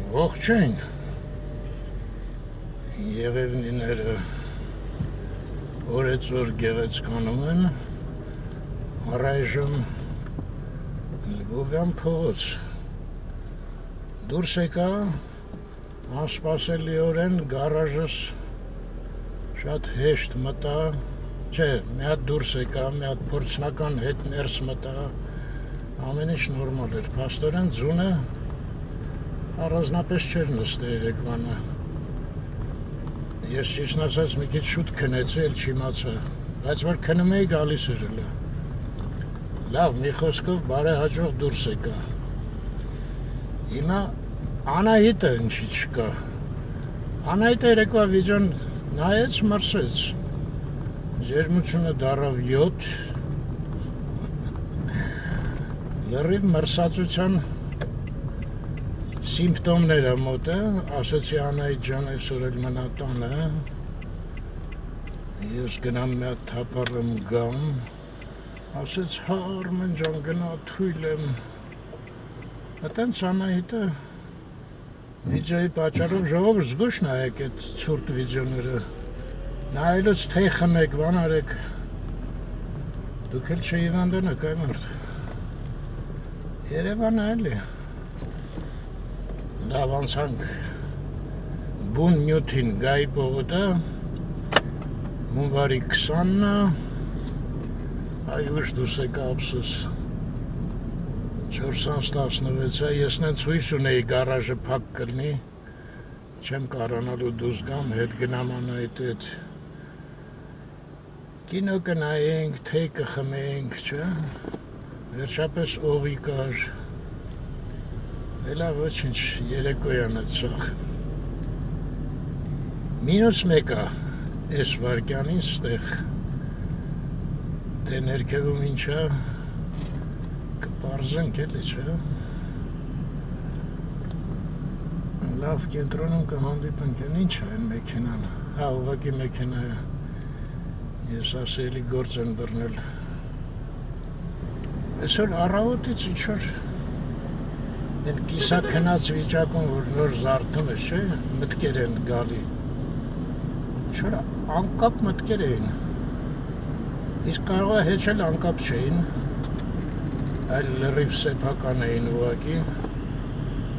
Ողջույն, Եղևնիները օրեցօր գեղեցկանում են, առայժմ Լվովյան փողոց դուրս եկա, անսպասելիորեն գարաժս շատ հեշտ մտա, չէ, մի հատ դուրս եկա, մի հատ փորձնական հետ ներս մտա, ամեն ինչ նորմալ էր, փաստորեն ձունը առանձնապես չէր նստել երեկվանը, ես ճիշտն ասած մի քիչ շուտ քնեցի, էլ չիմացա, բայց որ քնում էի գալիս էր էլի, լավ, մի խոսքով բարեհաջող դուրս եկա, հիմա Անահիտը ինչի չկա, Անահիտը երեկվա վիդեոն նայեց, մրսեց, ջերմությունը դառավ 7, լրիվ մրսածության սիմպտոմները մոտ է, ասեցի Անահիտ ջան, այսօր էլ մնա տանը, ես գնամ մի հատ թափառեմ գամ, ասեց հա Արմեն ջան գնա թույլ եմ, այտենց Անահիտը վիդեոյի պատճառով ժողովուրդ զգուշ նայեք այդ ցուրտ վիդեոները, նայելուց թեյ խմեք, բան արեք, դուք էլ չհիվանդանաք այ մարդ, Երևանը էլի լավ անցանք բուն նյութին գայի պողոտը, հունվարի 20-ը, այ ուշ դուս եկա ափսոս, 4:16-ը, ես նենց հույս ունեի գարաժը փակ կլնի, չեմ կարանալու դուս գամ, հետ գնամ Անահիտի հետ, կինո կնայենք, թեյ կխմենք, չէ, վերջապես օղի կար, Էլա ոչինչ, երեկոյան էտ սաղ -1-ա ես վարկյանին ստեղ դե ներքևում ինչա կպարզենք էլի չէ լավ կենտրոնում կհանդիպենք են ինչ է են մեքենան հա ուղղակի մեքենա է ես ասելի գործ են բռնել այսօր առավոտից ինչ-որ Են կիսա քնած վիճակում, որ նոր զարդում է, չէ, մտքեր են գալի, ինչ-որ անկապ մտքեր էին, իսկ կարող է հեչել անկապ չէին, այլ լրիվ սեփական էին ուղղակի,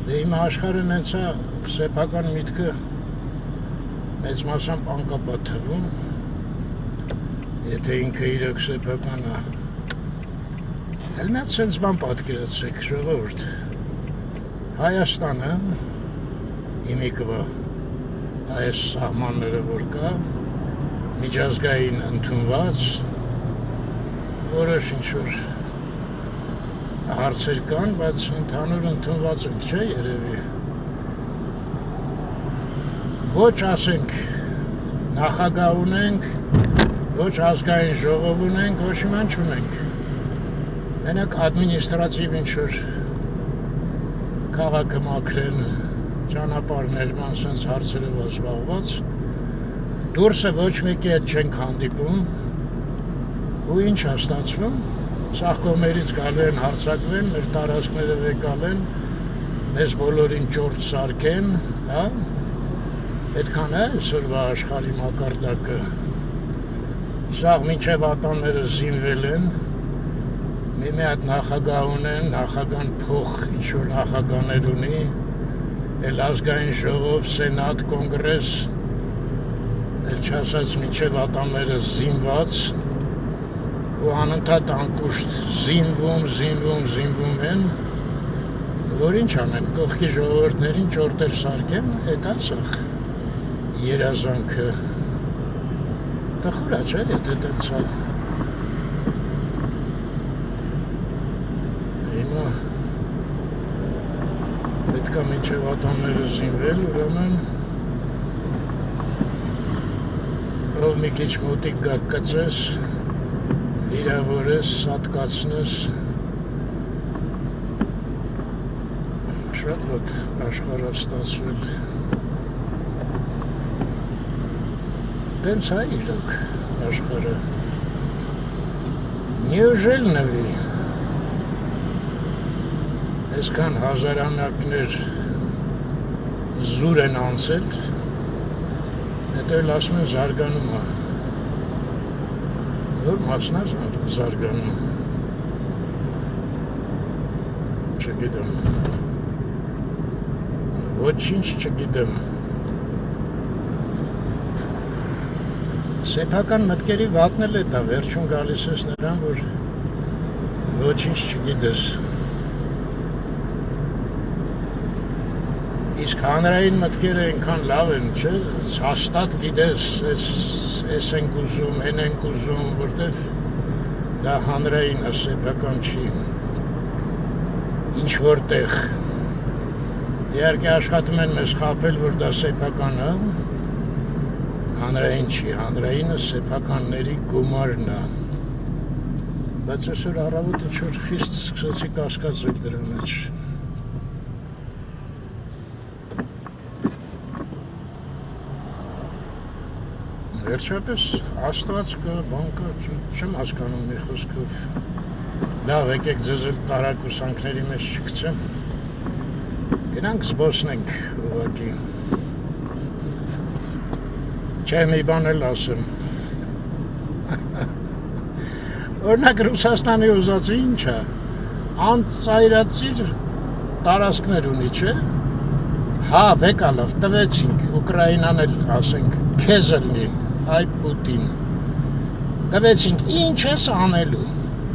դե հիմա աշխարհը նենց է սեփական միտքը մեծ մասամբ անկապ է թվում, եթե ինքը իրոք սեփական է, էլ մի հատ սենց բան պատկերացրեք, ժողովուրդ, Հայաստանը, հիմիկվա, այս սահմանները որ կա, միջազգային ընդունված, որոշ ինչ-որ հարցեր կան, բայց ընդհանուր ընդունված ենք, չէ երևի։ Ոչ ասենք նախագահ ունենք, ոչ ազգային ժողով ունենք, ոչ իման չունենք։ Մենակ ադմինիստրատիվ ինչ-որ քաղաքը մաքրեն, ճանապարհներ, ման սենց հարցերով զբաղված, դուրսը ոչ մեկի հետ չենք հանդիպում, ու ինչ է ստացվում, սաղ կողմերից գալու են հարձակվեն, մեր տարածքները վեկալեն, մեզ բոլորին ճորձ սարքեն, հա, այդքան է այսօրվա աշխարհի մակարդակը, սաղ մինչև ատամները զինվել են, մի հատ նախագահ ունեն, նախագահան փող ինչ-որ նախագահներ ունի, էլ ազգային ժողով, սենատ, կոնգրես, էլ չասած մինչև ատամները զինված, ու անընդհատ անկուշտ զինվում են, որ ինչ անեն, կողքի ժողովուրդներին ճորտեր սարքեն, էդ ասախ երազանքը, տխուր է չէ, եթե տենց է, պետք է մինչև ատամները զինվել, ուրեմն ով մի քիչ մոտիկ գա կծես, վիրավորես, սատկացնես, շատ ոտ աշխարհը ստացվել, տենց է իրոք աշխարհը, Неужели այսքան հազարամյակներ զուր են անցել, հետո էլ ասում են զարգանում է, որ մասն է զարգանում, չգիտեմ, ոչինչ չգիտեմ, սեփական մտքերի վատն էլ է դա, վերջում գալիս ես նրան, որ ոչինչ չգիտես, իսկ հանրային մտքերը այնքան լավ են, չէ, հաստատ գիտես, ես ենք ուզում, են ենք ուզում, որտև դա հանրային է, սեփական չի, ինչ որտեղ, իհարկե աշխատում են մեզ խաբել, որ դա սեփական է, հանրային չի, հանրայինը սեփականների գումարն է, բայց այսօր առավոտ ինչ-որ խիստ սկսեցի կասկածել դրա մեջ, վերջապես Աստված կա, բան կա, չեմ հասկանում մի խոսքով, լավ եկեք ձեզ էլ տարակուսանքների մեջ չգցեմ, գնանք զբոսնենք ուղղակի, չէ մի բան էլ ասեմ, օրինակ Ռուսաստանի ուզածը ինչ է, անծայրածիր տարածքներ ունի, չէ, հա վեկալավ տվեցինք, Ուկրաինան էլ ասենք քեզ ելնի, այ Պուտին, տվեցինք, ինչ ես անելու,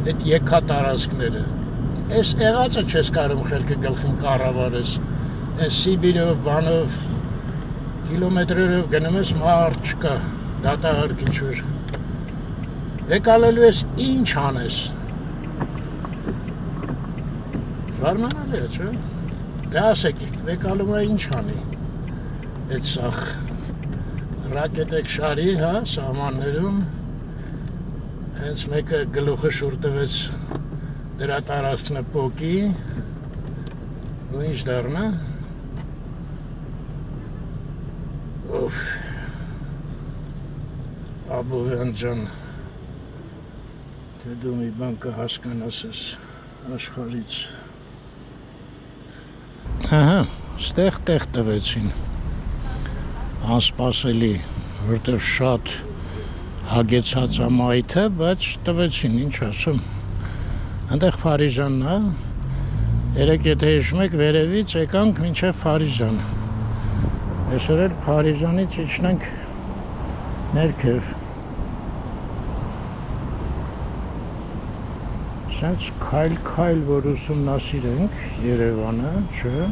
այդ եկա տարածքները, ես եղածը չես կարում խելքը գլխին կառավարես, ես Սիբիրով, բանով, կիլոմետրերով գնում ես մարդ չկա, դատահարկ ինչ-որ, վեկալելու ես ինչ անես, զարմանալի է, չէ, դե ասեք, վեկալում է ինչ անի, այդ սաղ, ռակետեք շարի, հա, սահմաններում, հենց մեկը գլուխը շուր տվեց դրա տարածքնը պոկի, ու ինչ դառնա, օֆ, Աբովյան ջան, թե դու մի բան կհասկանաս ես աշխարհից, ահա, ստեղ տեղ տվեցին, անսպասելի, որտեղ շատ հագեցած է մայթը, բայց տվեցին, ինչ ասում, այնտեղ Փարիզանն է, երեք եթե հիշում եք վերևից եկանք մինչև Փարիզան, այսօր էլ Փարիզանից իջնենք ներքև, սենց քայլ-քայլ, որ ուսումնասիրենք Երևանը, չէ,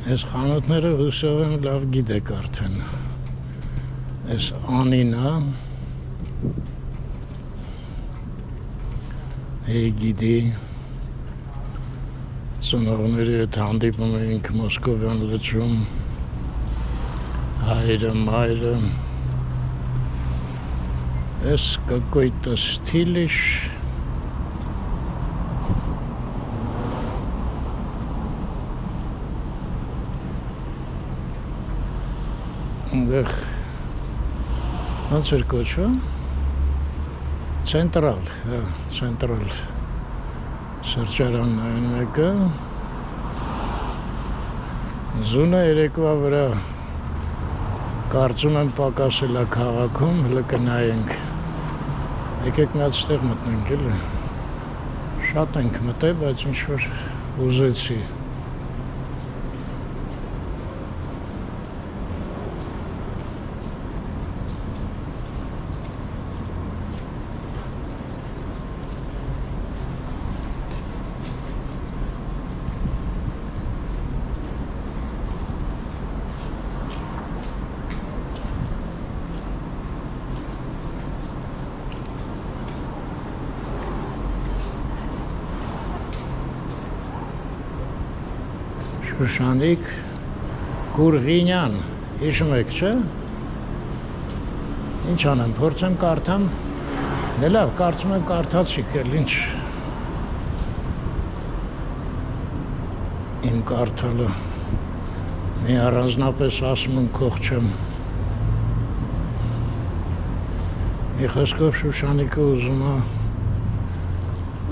Այս խանութները հուսով եմ լավ գիտեք արդեն, այս Անին է, գիտի, ծնողների հետ հանդիպում էինք Մոսկովյան լճում, հայրը, մայրը, այս какой-то стилищ, Այնտեղ ոնց էր կոչվում, Ցենտրալ, հա, Ցենտրալ սրճարանն այն մեկը, զունը երեկվա վրա կարծում եմ պակասել է քաղաքում, հլը կնայենք, եկեք մի հատ ստեղ մտնենք էլի, շատ ենք մտել, բայց ինչ-որ ուզեցի, Շուշանիկ Գուրգինյան, հիշում եք, չէ? Ինչ անեմ, փորձեմ կարդամ, դե լավ, կարծում եմ կարդացիք էլ, ինչ իմ կարդալը, մի առանձնապես ասմունքող չեմ, Մի խոսքով Շուշանիկը ուզում է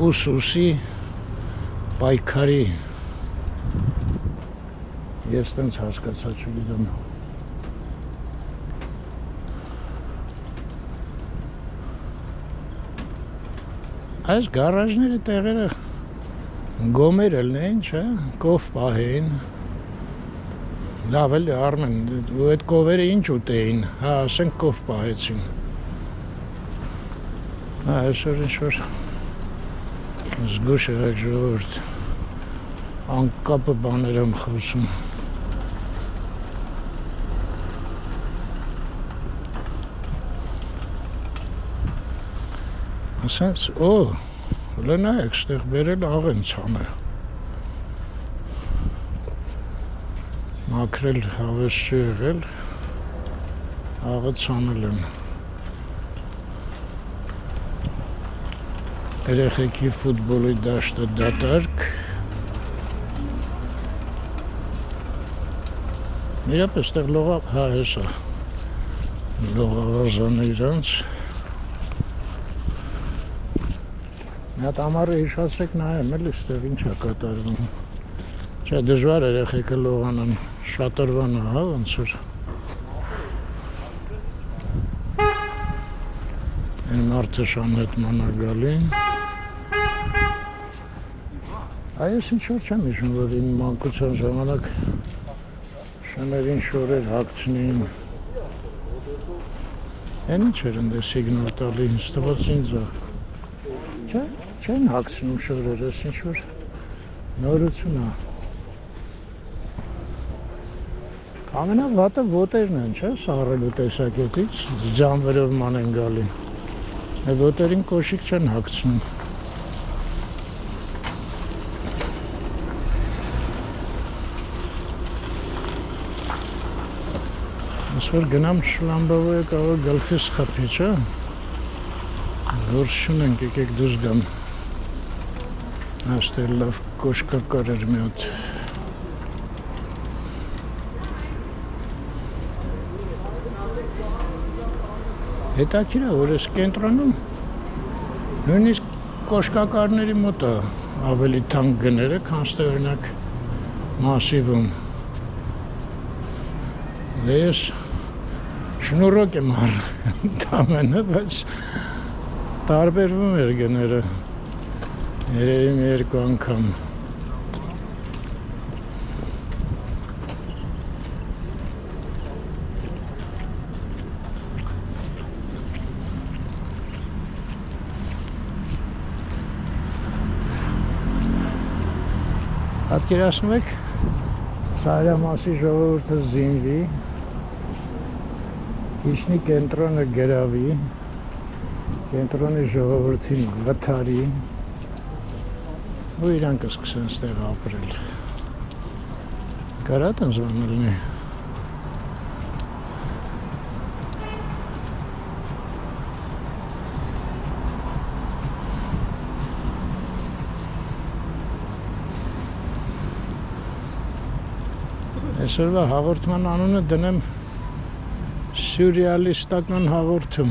ուսի պայքարի։ Ես տենց հասկացա չգիտեմ։ Այս գարաժների տեղերը գոմեր ելնեին, չէ, կով պահեին։ Լավ էլի Արմեն, ու այդ կովերը ինչ ուտեին, հա, ասենք կով պահեցին։ Հա, այսօր ինչ-որ զգուշ եղեք ժողովուրդ, անկապը բաներ եմ խոսում։ Ասենց, լնայեք, ստեղ բերել աղեն ցանը։ Մաքրել հավես չի եղել, աղը ցանել են։ Երեխեքի ֆուտբոլի դաշտը դատարկ։ Իրապես ստեղ լողավ, հա, հեսա, լողավազան է իրանց։ Մի հատ ամառը հիշացրեք նայեմ, էլի ստեղ ինչ է կատարվում։ Չէ, դժվար երեխեքը լողանան, շատրվան է, հա, ոնց որ։ Այն մարդը շամհետման է գալի։ Այս ինչ-որ չեմ հիշում, որ իմ մանկության ժամանակ շներին շորեր հագցնեին։ Այն ինչ էր ընդ է սիգնալ տալի, ինձ թվաց ինձ է։ Չէ, չեն հագցնում շորեր, ես ինչ-որ նորություն է։ Ամենավատը ոտերն են, չէ, սառելու տեսակետից, ձանվերով ման են գալի։ Ոտերին կոշիկ չեն հագցնում։ Ես որ գնամ շլամբավոյը կարող գլխիս խփի, չէ։ Գործ չունենք, եկեք դուրս գամ։ Այստեղ լավ կոշկակար էր մի հատ։ Հետաքրքիր է, որ այս կենտրոնում նույնիսկ կոշկակարների մոտ է ավելի թանկ գները, քան ստե օրինակ Մասիվում։ Ես շնորհок եմ ընդամենը, բայց տարբերվում էր գները, երևի մի երկու անգամ։ Պատկերացնում եք, Սարյամասի ժողովուրդը զինվի, Իջնի կենտրոնը գրավի, կենտրոնի ժողովրդին վթարի ու իրանք սկսեն ստեղ ապրել։ Կարա տենց բան լինի։ Այսօրվա հաղորդման անունը դնեմ սյուրեալիստական հաղորդում։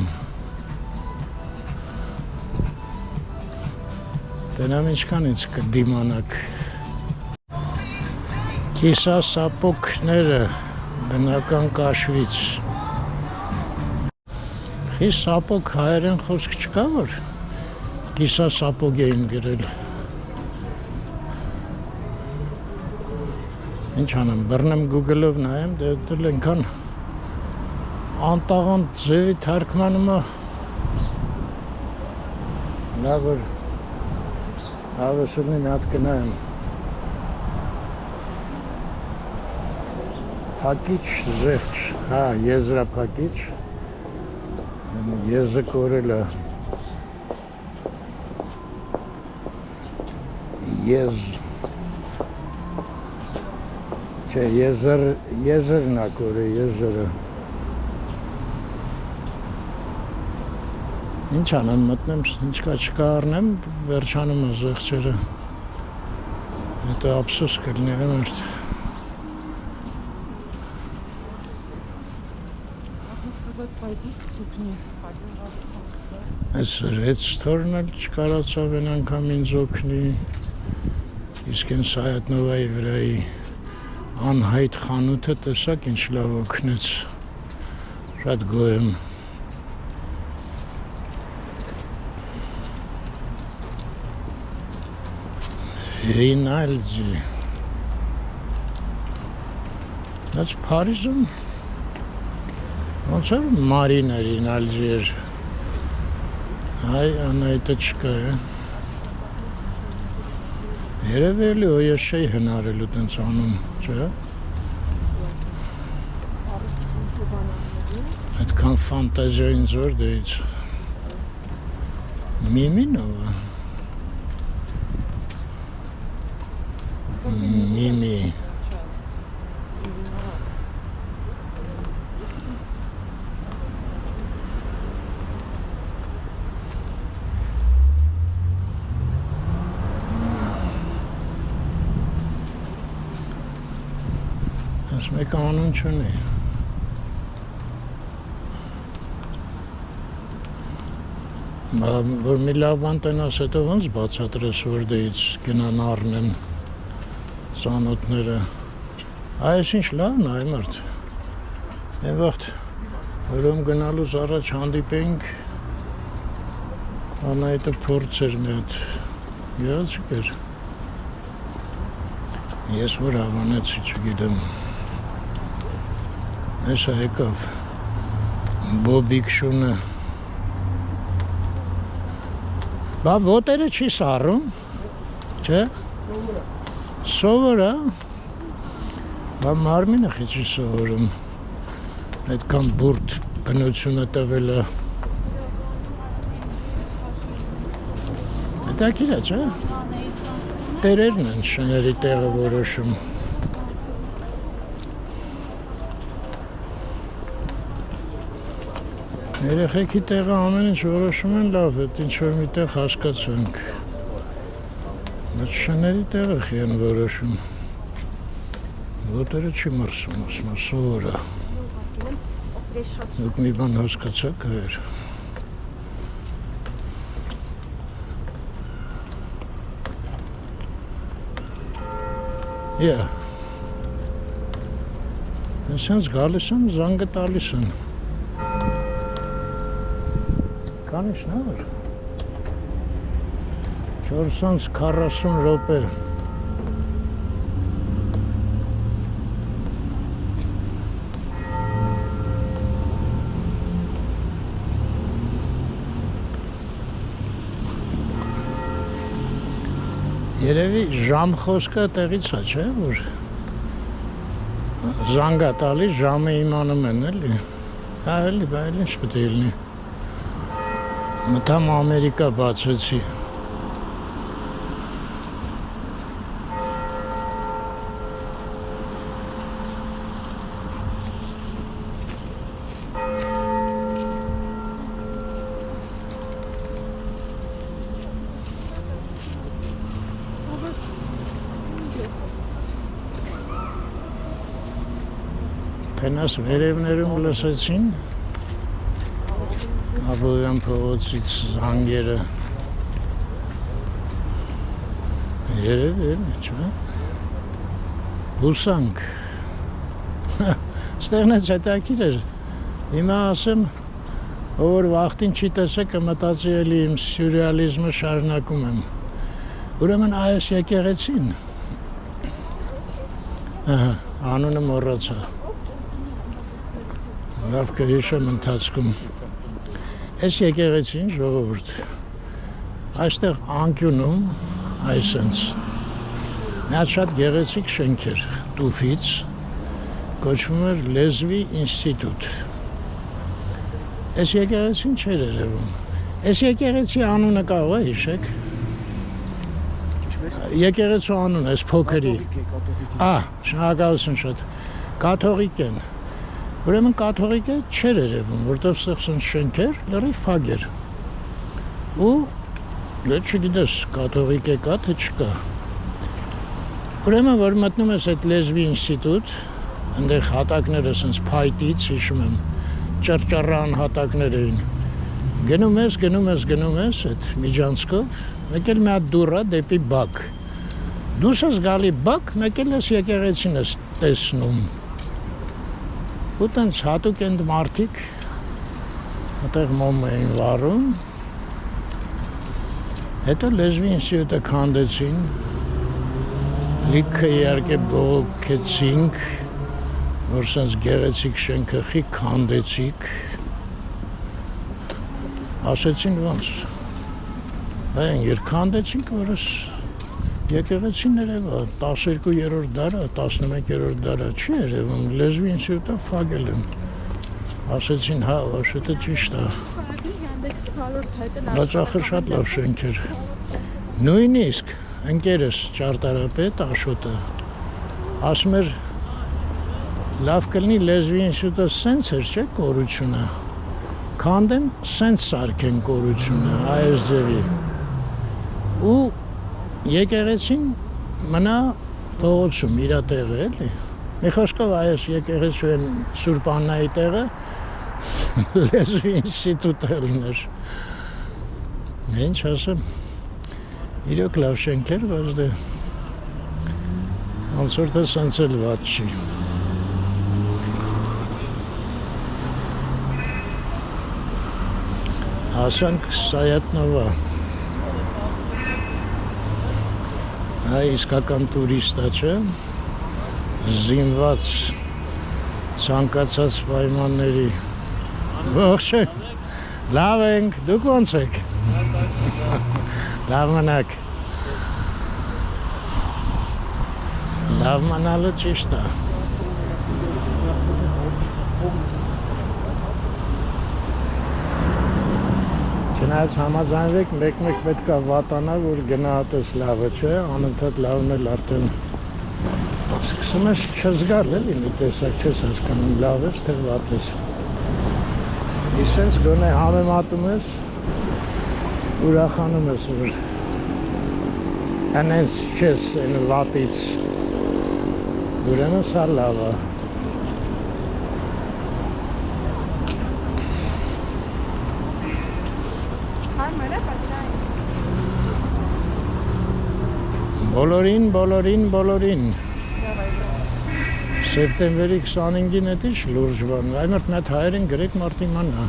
Դնամ ինչքան ինձ կդիմանաք։ Կիսասապոկները բնական կաշվից։ Խիստ սապոկ հայերեն խոսք չկա, որ կիսասապոկ էին գրել։ Ինչ անեմ, բռնեմ Google-ով նայեմ, դել ենքան անտաղանդ ձևի թարգմանումը լավ որ հավեսունի մի հատ կնայեմ փակիչ զեղչ, հա, եզրափակիչ եզը կորել է եզ չէ, եզրն է կորել, եզրը Ինչ անեմ, մտնեմ, ինչ կա չկա առնեմ, վերջանում է զեղչերը Հետո ափսոս կլինի վեմերդ Այս ռեստորանը չկարացավ են անգամ ինձ օգնի, իսկ են Սայաթնովայի վրայի անհայտ խանութը տեսակ ինչ լավ օգնեց, շատ գոհ եմ։ Ռինալդի That's Փարիզում ոնց էր Մարինա Ռինալդի էր այ անայտը չկա է երևի էլի ես չէի հնարելու տենց անում չէ այդքան ֆանտազիա ինձ որ դեից Միմինովա Mimi. Das մեկ անուն չունի։ Որ մի լավ բան տնաս հետո ոնց բացատրես որ դից գնան առնեն ծանոթները այս ինչ լավն է մարդ այն վաղտ որում գնալուց առաջ հանդիպենք անայտը փորձեր մի հատ եղած չկեր ես որ հավանեցի չգիտեմ այս եկավ Բոբիկ շունը բա ոտերը չի սառում չէ Սովորա, բա մարմինը խիչի սովորում, այդքան բուրդ բնությունը տվել է, հետաքրքիր է, չէ, տերերն են շների տեղը որոշում, երեխեքի տեղը ամեն ինչ որոշում են լավ, այդ ինչ որ մի տեղ հասկացանք Բայց շների տեղը խի են որոշում, ոտերը չի մրսում, ասում է սովորա, դուք մի բան հասկացաք հայր, Այսենց գալիս են, զանգը տալիս են, կանիշ նավր 440 րոպե Երևի ժամ խոսքը տեղից է, չէ, որ զանգա տալիս ժամը իմանում են, էլի, հա, էլի, բա էլ ինչ պետք է լինի, մտամ Ամերիկա բացեցի Փենաս վերևներում լսեցին Աբովյան փողոցից զանգերը երևի էլ չէ հուսանք ստեղնեց հետաքրքիր էր հիմա ասեմ որ վախտին չի տեսեք կմտածի էլի իմ սյուրռեալիզմը շարունակում եմ ուրեմն այս եկեղեցին անունը մոռացա լավ կհիշեմ ընթացքում այս եկեղեցին ժողովուրդ այստեղ անկյունում այսենց մի հատ շատ գեղեցիկ շենք էր տուֆից կոչվում էր լեզվի ինստիտուտ այս եկեղեցին չէր երևում այս եկեղեցի անունը կարող է հիշեք եկեղեցու անունը այս փոքրի շնորհակալություն շատ կաթողիկ են Ուրեմն կաթողիկը չէր երևում, որտեղ ստեղծան շենքեր, լրիվ փակ էր։ Ու դե չգիտես, կաթողիկ է կա, թե չկա։ Ուրեմն որ մտնում ես այդ լեզվի ինստիտուտ, այնտեղ հատակները ասենց փայտից, հիշում եմ, ճռճռ անհատակներ էին։ Գնում ես այդ միջանցքով, մեկ էլ մի հատ դուռ է դեպի բակ։ Դուս ես գալի բակ, մեկ էլ ես եկեղեցին ես տեսնում։ Ու տենց հատուկ են մարդիկ, այդտեղ մոմ էին վառում։ Հետո լեզվի ինստիտուտը քանդեցին, լիքը իհարկե բողոքեցինք, որ սենց գեղեցիկ շենքը խի քանդեցիք, ասեցին ոնց, այն երքանդեցինք, որս եկեղեցին երևա, 12-րդ դարը, 11-րդ դարը չի երևում, լեզվի ինստիտուտը ֆագել եմ, ասեցին հա, շուտը ճիշտ է, բայց ախր շատ լավ շենք էր, նույնիսկ ընկերս ճարտարապետ Աշոտը, ասում էր, լավ կլինի լեզվի ինստիտուտը սենց էր, չէ, կորությունը, քանդեն սենց սարքեն կորությունը, այս ձևի, ու եկեղեցին մնա փողոցում իրա տեղը էլի, մի խոսքով այս եկեղեցու են Սուրբ Աննայի տեղը, լեզվի ինստիտուտը ելներ, ինչ ասեմ, իրոք լավ շենքեր, բայց դե ոնց որ թե սենց էլ վատ չի։ Հասանք Սայատնովա, հայ իսկական տուրիստա չէ, զինված ցանկացած պայմանների, ողջ է, լավ ենք, դուք ոնց եք, լավ մնաք, լավ մնալը ճիշտ է, չնայած համաձայնվեք, մեկ-մեկ պետք է վատանա, որ գնահատես լավը չէ, անընդհատ լավն էլ արդեն սկսում ես չզգալ էլի մի տեսակ չես հասկանում լավ ես, թե վատ ես։ Իսենց գոնե համեմատում ես, ուրախանում ես, որ անենց չես են վատից, ուրեմն սա լավ է։ Բոլորին Սեպտեմբերի 25-ին էդ ինչ լուրջ բան, այմերդ մետ հայերեն գրեք մարդի մանա։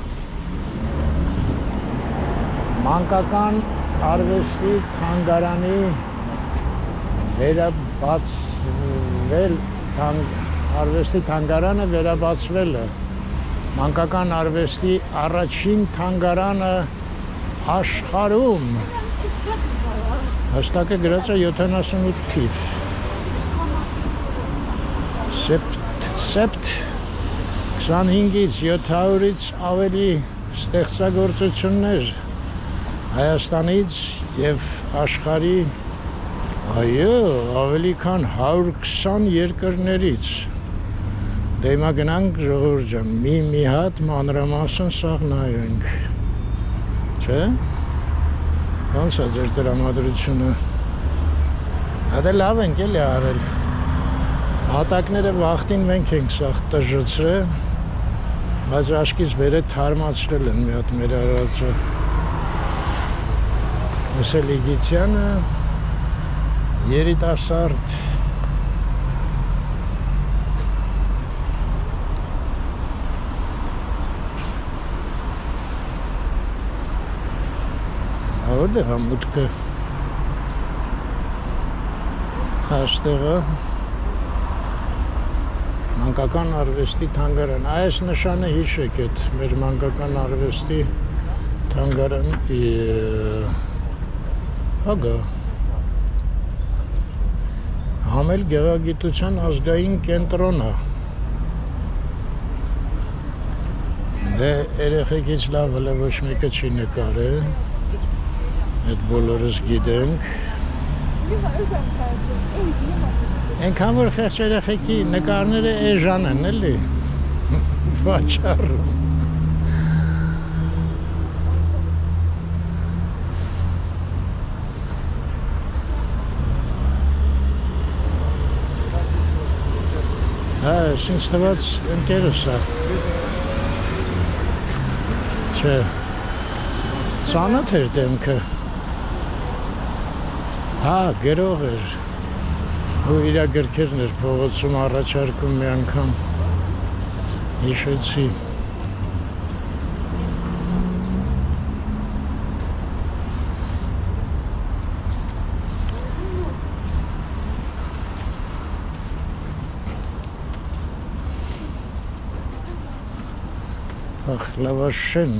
Մանկական արվեստի թանգարանի արվեստի թանգարանը վերաբացվել է։ Մանկական արվեստի առաջին թանգարանը աշխարհում։ Հստակը գրած է 78 թիվ։ Սեպտ 25-ից 700-ից ավելի ստեղծագործություններ Հայաստանից եւ աշխարհի ավելի քան 120 երկրներից։ Դե հիմա գնանք ժողովուրդ ջան, մի հատ մանրամասն սաղ նայենք։ Չէ՞։ Ոնց է ձեր տրամադրությունը։ Հա դե լավ ենք էլի արել։ Հատակները վախտին մենք ենք սաղ տժծրել, բայց աշկից բերը թարմացրել են մի հատ մեր արածը։ Հուսել Իգիցյանը, երիտասարդ, որտեղ է մուտքը, այստեղը մանկական արվեստի թանգարան, այս նշանը հիշեք էդ մեր մանկական արվեստի թանգարանի հագա համել գեղագիտության ազգային կենտրոնը դե երեխեքից լավ հլը ոչ մեկը չի նկարել այդ բոլորս գիտենք Այնքան որ խեղճ երեխեքի նկարները էժան են, էլի, վաճառում։ Հա, ինձ թվաց ընկերս է։ Չէ։ Ծանոթ էր դեմքը։ Հա, գրող էր։ Ու իր գրքերն էր փողոցում առաջարկում մի անգամ։ Հիշեցի։ Ախ, լավաշեն։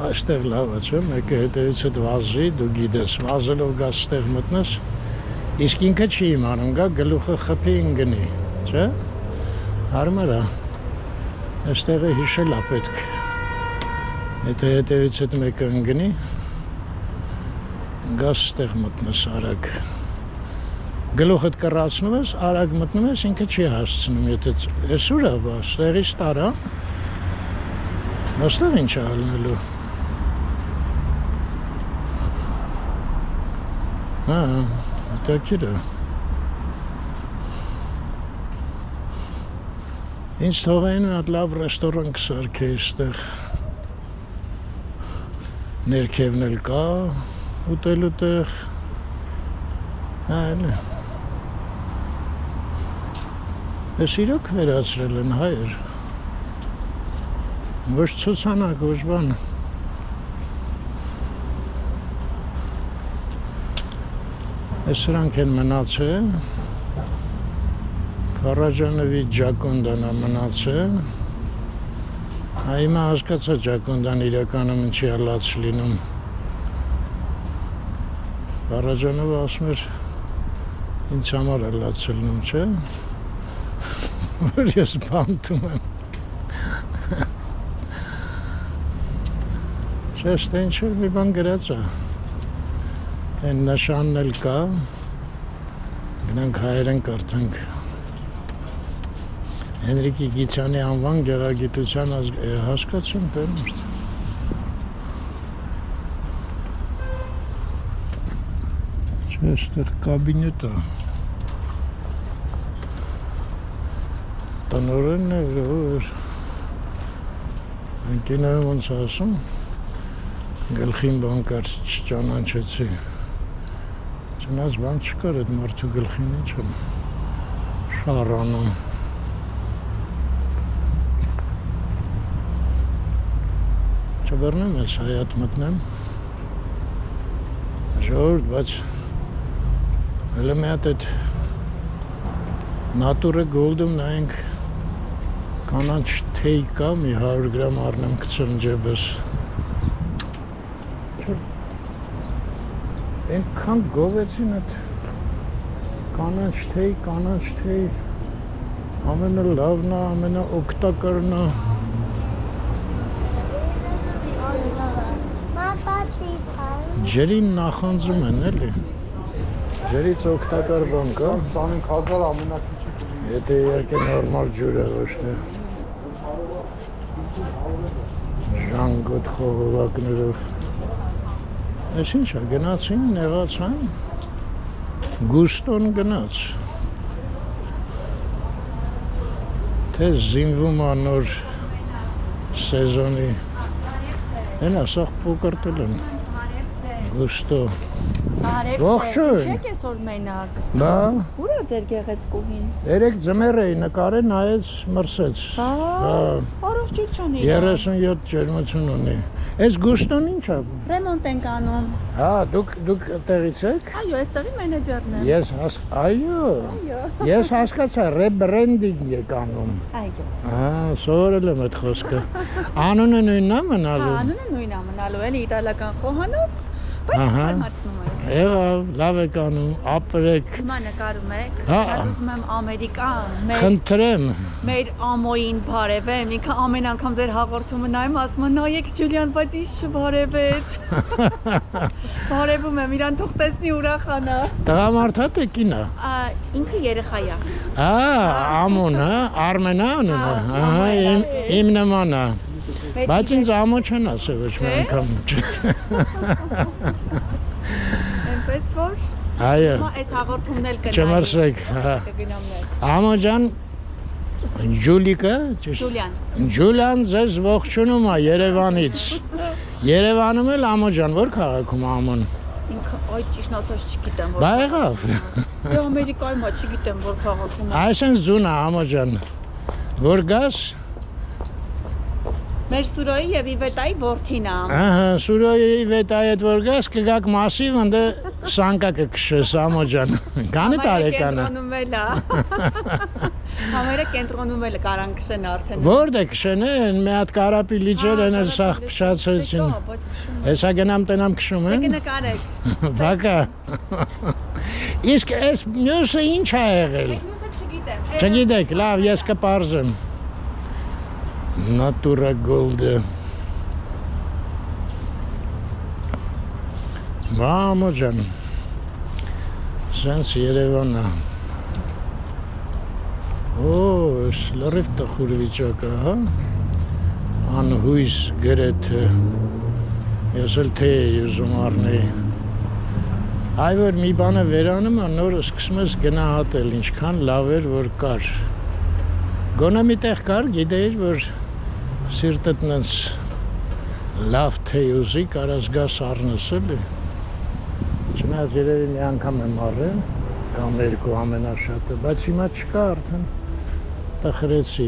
Այստեղ լավ է, չէ՞, մեկը հետևից հետ վազի, դու գիտես, վազելով գաս ստեղ մտնես, իսկ ինքը չի իմանում, գա գլուխը խփի ընգնի, չէ՞։ Հարմար է։ Այստեղը հիշել է պետք։ Եթե հետևից հետ մեկը ընգնի, գաս ստեղ մտնես արագ։ Գլուխդ կռացնում ես, արագ մտնում ես, ինքը չի հասցնում, եթե ես ուր է, ստեղից տարա, ոստեղ ինչ է հալնելու։ Հա, հետաքրքիր է։ Ինձ թողային մի հատ լավ ռեստորան կսարքեի այստեղ։ Ներքևն էլ կա, ուտելու տեղ։ Հա, էլի։ Ես իրոք վերացրել են հայեր։ Ոչ ցուցանակ, ոչ բան։ Ես սրանք են մնացել։ Փարաջանովի Ջակոնդան է մնացել։ Հիմա հասկացա Ջակոնդան իրականում ինչի է լաց լինում։ Փարաջանովը ասում էր ինձ համար է լաց լինում, չէ՞։ Որ ես բանտում եմ։ Չէ, ստե ինչ-որ մի բան գրած է։ Այն նշանն էլ կա։ Գնանք հայերեն կարդանք։ Հենրիկի Գիցյանի անվան գեղագիտության հասկացում բերմուրդ։ Չէ, ստեղ կաբինետ է։ Տնօրենն է, որ ընկերները ոնց ասում, գլխին բան կար չճանաչեցի։ Չնայած բան չկար այդ մարդու գլխին ինչ եմ շարանում։ Չբռնեմ ես հայատ մտնեմ։ Ժողովուրդ, բայց հələ մի հատ այդ Natura Gold-ում նայենք կանաչ թեյ կա, մի 100 գրամ առնեմ գցեմ ջեբս։ Այնքան գովեցին այդ կանաչ թեյ, ամենալավն է, ամենաօգտակարն է։ Ջերին նախանձում են, էլի։ Ջերից օգտակար բան կա։ 25000 ամենակիչը։ Եթե իհարկե նորմալ ջուր է, ոչ թե ժանգոտ խողովակներով։ Այս ինչ է, գնացին, նեղացան, գուստոն գնաց։ Թե զինվում է նոր սեզոնի։ Են ասախ պոկրտել են։ Գուստո։ Ողջույն։ Չեք այսօր մենակ։ Բա։ Ուր է ձեր գեղեցկուհին։ Երեք ձմեռ էի նկարել, նայեց, մրսեց։ Առողջություն իր։ 37 ջերմություն ունի։ Այս գուստոն ինչ է։ Ռեմոնտ ենք անում։ Հա, դուք տեղից եք։ Այո, այստեղի մենեջերն եմ։ Այո։ Ես հասկացա, ռեբրենդինգ եք անում։ Այո։ Հա, սովորել եմ այդ խոսքը։ Անունը նույնն է մնալու։ Հա, անունը նույնն է մնալու, էլի իտալական խոհանոց, բայց հարմացնում ենք։ Եղավ, լավ եք անում, ապրեք։ Հիմա նկարում եք, Հա։ ուզում եմ Ամերիկա, Խնդրեմ։ մեր ամոյին բարևեմ, ինքը ամեն անգամ ձեր հաղորդումը նայում, ասում է նայեք Ջուլիան, բայց ինչ չբարևեց։ Բարևում եմ, իրան թող տեսնի ուրախանա։ Տղամարդ է թե կին է։ Ինքը երեխա է։ Ամոն, հա, Արմենա անունը։ Ահա, իմ նման է։ Բայց ինձ ամո չեն ասել ոչ մի անգամ։ Այնպես որ Այո։ Այս հաղորդումն էլ կնայի։ Չմրսեք, հա։ Ամո ջան, Ջուլիկը, Ջուլիան։ Ջուլիան ձեզ ողջունում է Երևանից։ Երևանում էլ Ամո ջան, որ քաղաքում ամոն։ Ինքը այդ ճիշտ ասած չգիտեմ որ։ Բա եղավ։ Դե Ամերիկայում է, չգիտեմ որ քաղաքում է։ Այսինքն զուն է Ամո ջան։ Որ գաս։ Մեր Սուրոյի եւ Իվետայի որդին է։ Ահա, Սուրոյի Իվետայի հետ որ գաս կգաք մասիվ ընդ սանկա կքշես Ամո ջան։ Քանի տարեկան է։ Համերը կենտրոնում էլ կարան քշեն արդեն։ Որտե քշեն են, մի հատ կարապի լիճեր են էլ սաղ փշացրեցին։ Հեսա գնամ տենամ քշում են։ Դե նկարեք։ Բակա։ Իսկ այս մյուսը ինչ ա եղել։ Մյուսը չգիտեմ։ Չգիտեք, լավ, ես կպարզեմ։ Natura Gold-ը։ Մամո ջան։ Սենց Երևանն է։ Օ, լրիվ տխուր վիճակը, հա։ Անհույս գրեթե։ Ես էլ թե ուզում առնեի։ Այ որ մի բանը վերանում է, նոր սկսում ես գնահատել, ինչքան լավ էր որ կար։ Գոնե մի տեղ կար, գիտեիր, որ սիրտդ նենց լավ թե ուզի, կարաս գաս առնես էլի։ Չնայած երևի մի անգամ եմ առել, կամ երկու ամենաշատը, բայց հիմա չկա արդեն, տխրեցի։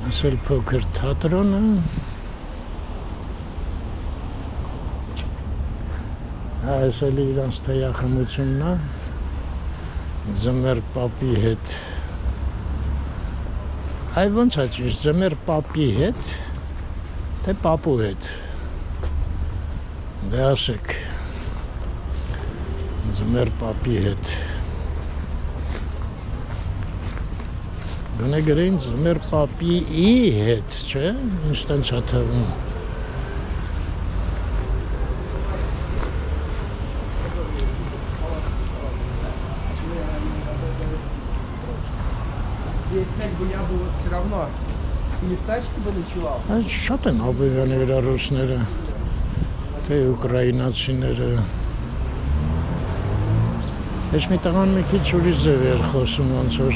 Ասել փոքր թատրոնը։ Այս էլի իրանց թեյախմությունն է, Ձմեր պապի հետ։ Այ ոնց է ճիշտ, Ձմեր պապի հետ, թե պապու հետ։ Դե ասեք, Ձմեր պապի հետ։ Գոնե գրեին Ձմեր պապիի հետ, չէ՞, ինչ տենց է թվում։ Все равно или в тачке бы ночевал. Այդ շատ են ապերյանի վրա ռուսները, թե ուկրաինացիները։ Ես մի տղան մի քիչ ուրիշ ձև էր խոսում, ոնց որ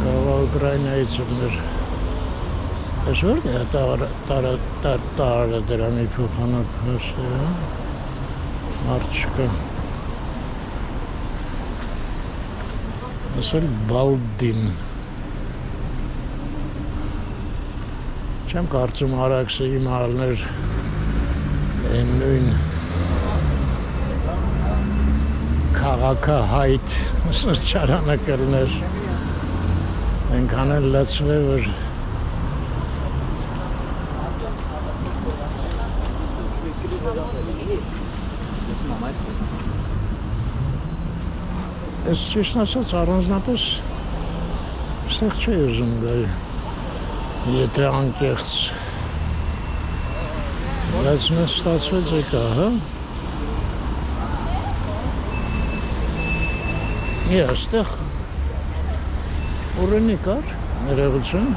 կավա Ուկրաինայից էր։ Ես որտե է տարը դրամի փոխանակ հոստ է, մարդ չկա։ Ասել Բալդին։ Չեմ կարծում Արաքսը իմալներ են նույն քաղաքահայտ սրճարանը կլներ։ Ենքան էլ լծվե, որ Ես ճիշտ ասած առանձնապես ստեղ չի ուզում գայ, եթե անկեղծ, բայց մեզ ստացվեց եկա, հա։ Այստեղ ուրենի կար, ներողություն,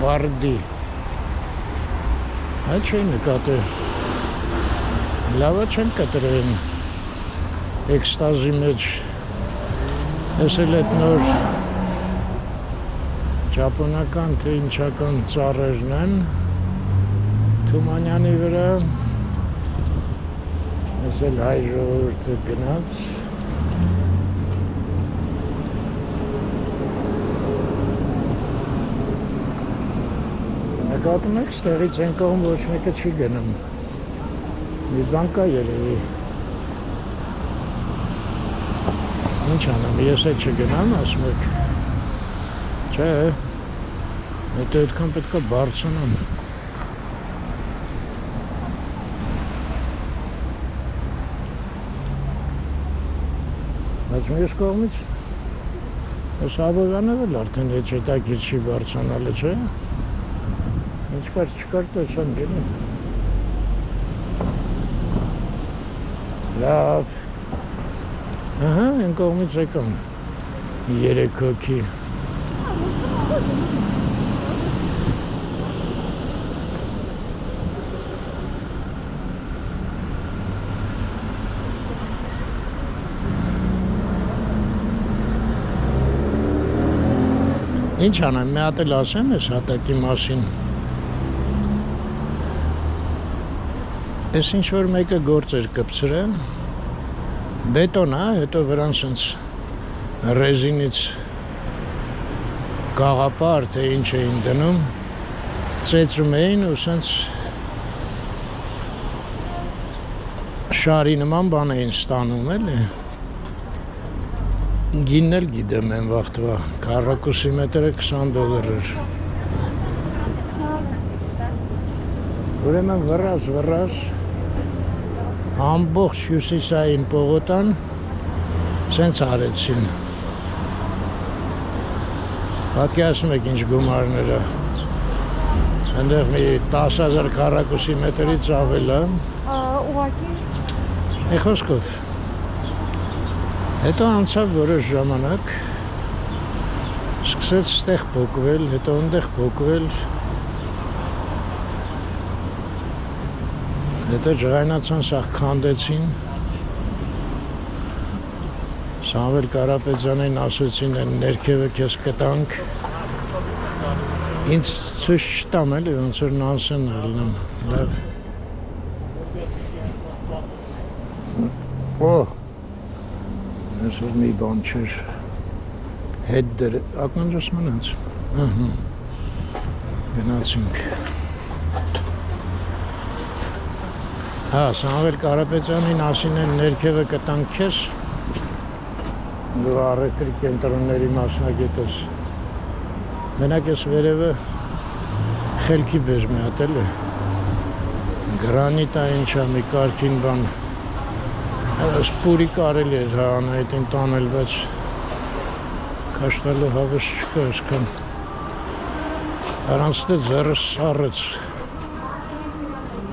բարդի, այդ չի նկատել, լավը չեն կտրեն, էքստազի մեջ, ես էլ էտ նոր ճապոնական թե ինչական ծառերն են Թումանյանի վրա, ես էլ հայ ժողովուրդը գնաց, նկատում եք ստեղից են կողմ ոչ մեկը չի գնում, մի բան կա երևի, ինչ անեմ, ես էլ չգնամ, ասում եք, չէ, հետո այդքան պետք է բարձրանամ, բայց մյուս կողմից, ես Աբովյանով էլ արդեն հետ հետաքրքիր չի բարձրանալը, չէ, ինչ կար չկար տեսան գնում, լավ, ահա, են կողմից եկան, 3 հոգի, Ինչ անեմ, մի հատ էլ ասեմ ես հատակի մասին։ Ես ինչ-որ մեկը գործ էր կպցրել, բետոն է, հետո վրան սենց ռեզինից գաղապար, թե ինչ էին դնում, ծեծում էին ու սենց շարի նման բան էին ստանում էլի։ Գինն էլ գիտեմ են վաղտվա, քառակուսի մետրը $20 էր։ Ուրեմն վրաս, ամբողջ հյուսիսային պողոտան սենց արեցին։ Պատկերացնում եք ինչ գումարները։ Այնտեղ մի 10,000 քառակուսի մետրից ավել է։ Ուղղակի Մի խոսքով։ Հետո անցավ որոշ ժամանակ, սկսեց ստեղ փոկվել, հետո այնտեղ փոկվել։ Հետո ջղայնացան, սաղ քանդեցին։ Սամվել Կարապետյանին ասեցին, այն ներքևը քեզ կտանք։ Ինձ ցույց չտամ էլի, ոնց որ նանսեն ելնեմ։ Լավ։ Օ։ Այսօր մի բան չէր։ Հետ դեր, ակնանջս մնաց։ Ահա։ Գնացինք։ Հա, Սամվել Կարապետյանին ասին են ներքևը կտանք քեզ։ Դու առևտրի կենտրոնների մասնագետ ես։ Մենակ ես վերևը խելքի բեր մի հատ էլի։ Գրանիտ է ինչա մի կարգին բան։ Սպուրի կարելի էր հա անայտին տանել, բայց կաշտալու հավես չկա այսքան։ Առանց դե ձեռս սառեց։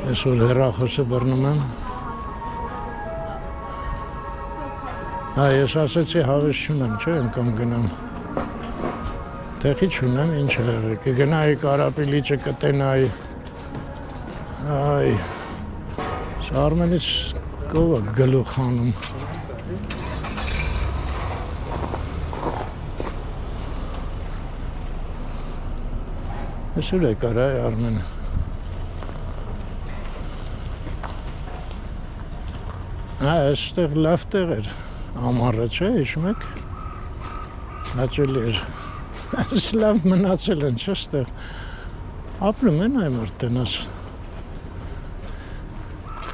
Այսօր հեռախոսը բռնում եմ։ Հա, ես ասեցի հավես չունեմ, չէ, անգամ գնամ։ Տեղի չունեմ, ինչ եղել, կգնայի Կարապիլիճը կտենայի։ Այ, Արմենից կով է գլուխ անում։ Ես ուր է կարայ Արմենը։ Այստեղ լավ տեղ էր, ամառը չէ, հիշում եք, հաճելի էր, այս լավ մնացել են, չէ ստեղ, ապրում են այ մարդենաս,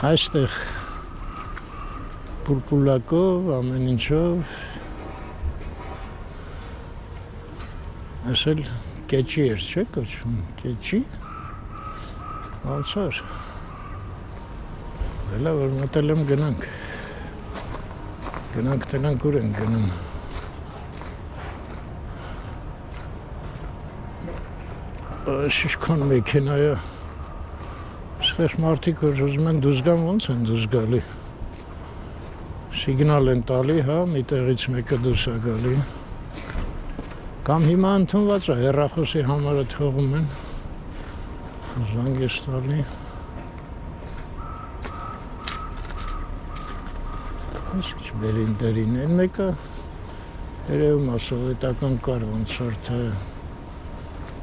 այստեղ պուրպուլակով, ամեն ինչով, այս էլ կեչի էր, չէ կոչվում, կեչի, ոնց էր, Լավ, որ մտել եմ գնանք, տնանք ուր ենք գնում։ Շիշքան մեքենա է, սխեշ մարդիկ որ ուզում են դուզ գան, ոնց են դուզ գալի։ Սիգնալ են տալի, հա, մի տեղից մեկը դուս է գալի։ Կամ հիմա ընդունված է, հեռախոսի համարը թողում են, զանգ ես տալի։ Իսկ բերին դերին են մեկը երևում է սովետական կար ոնց որ թե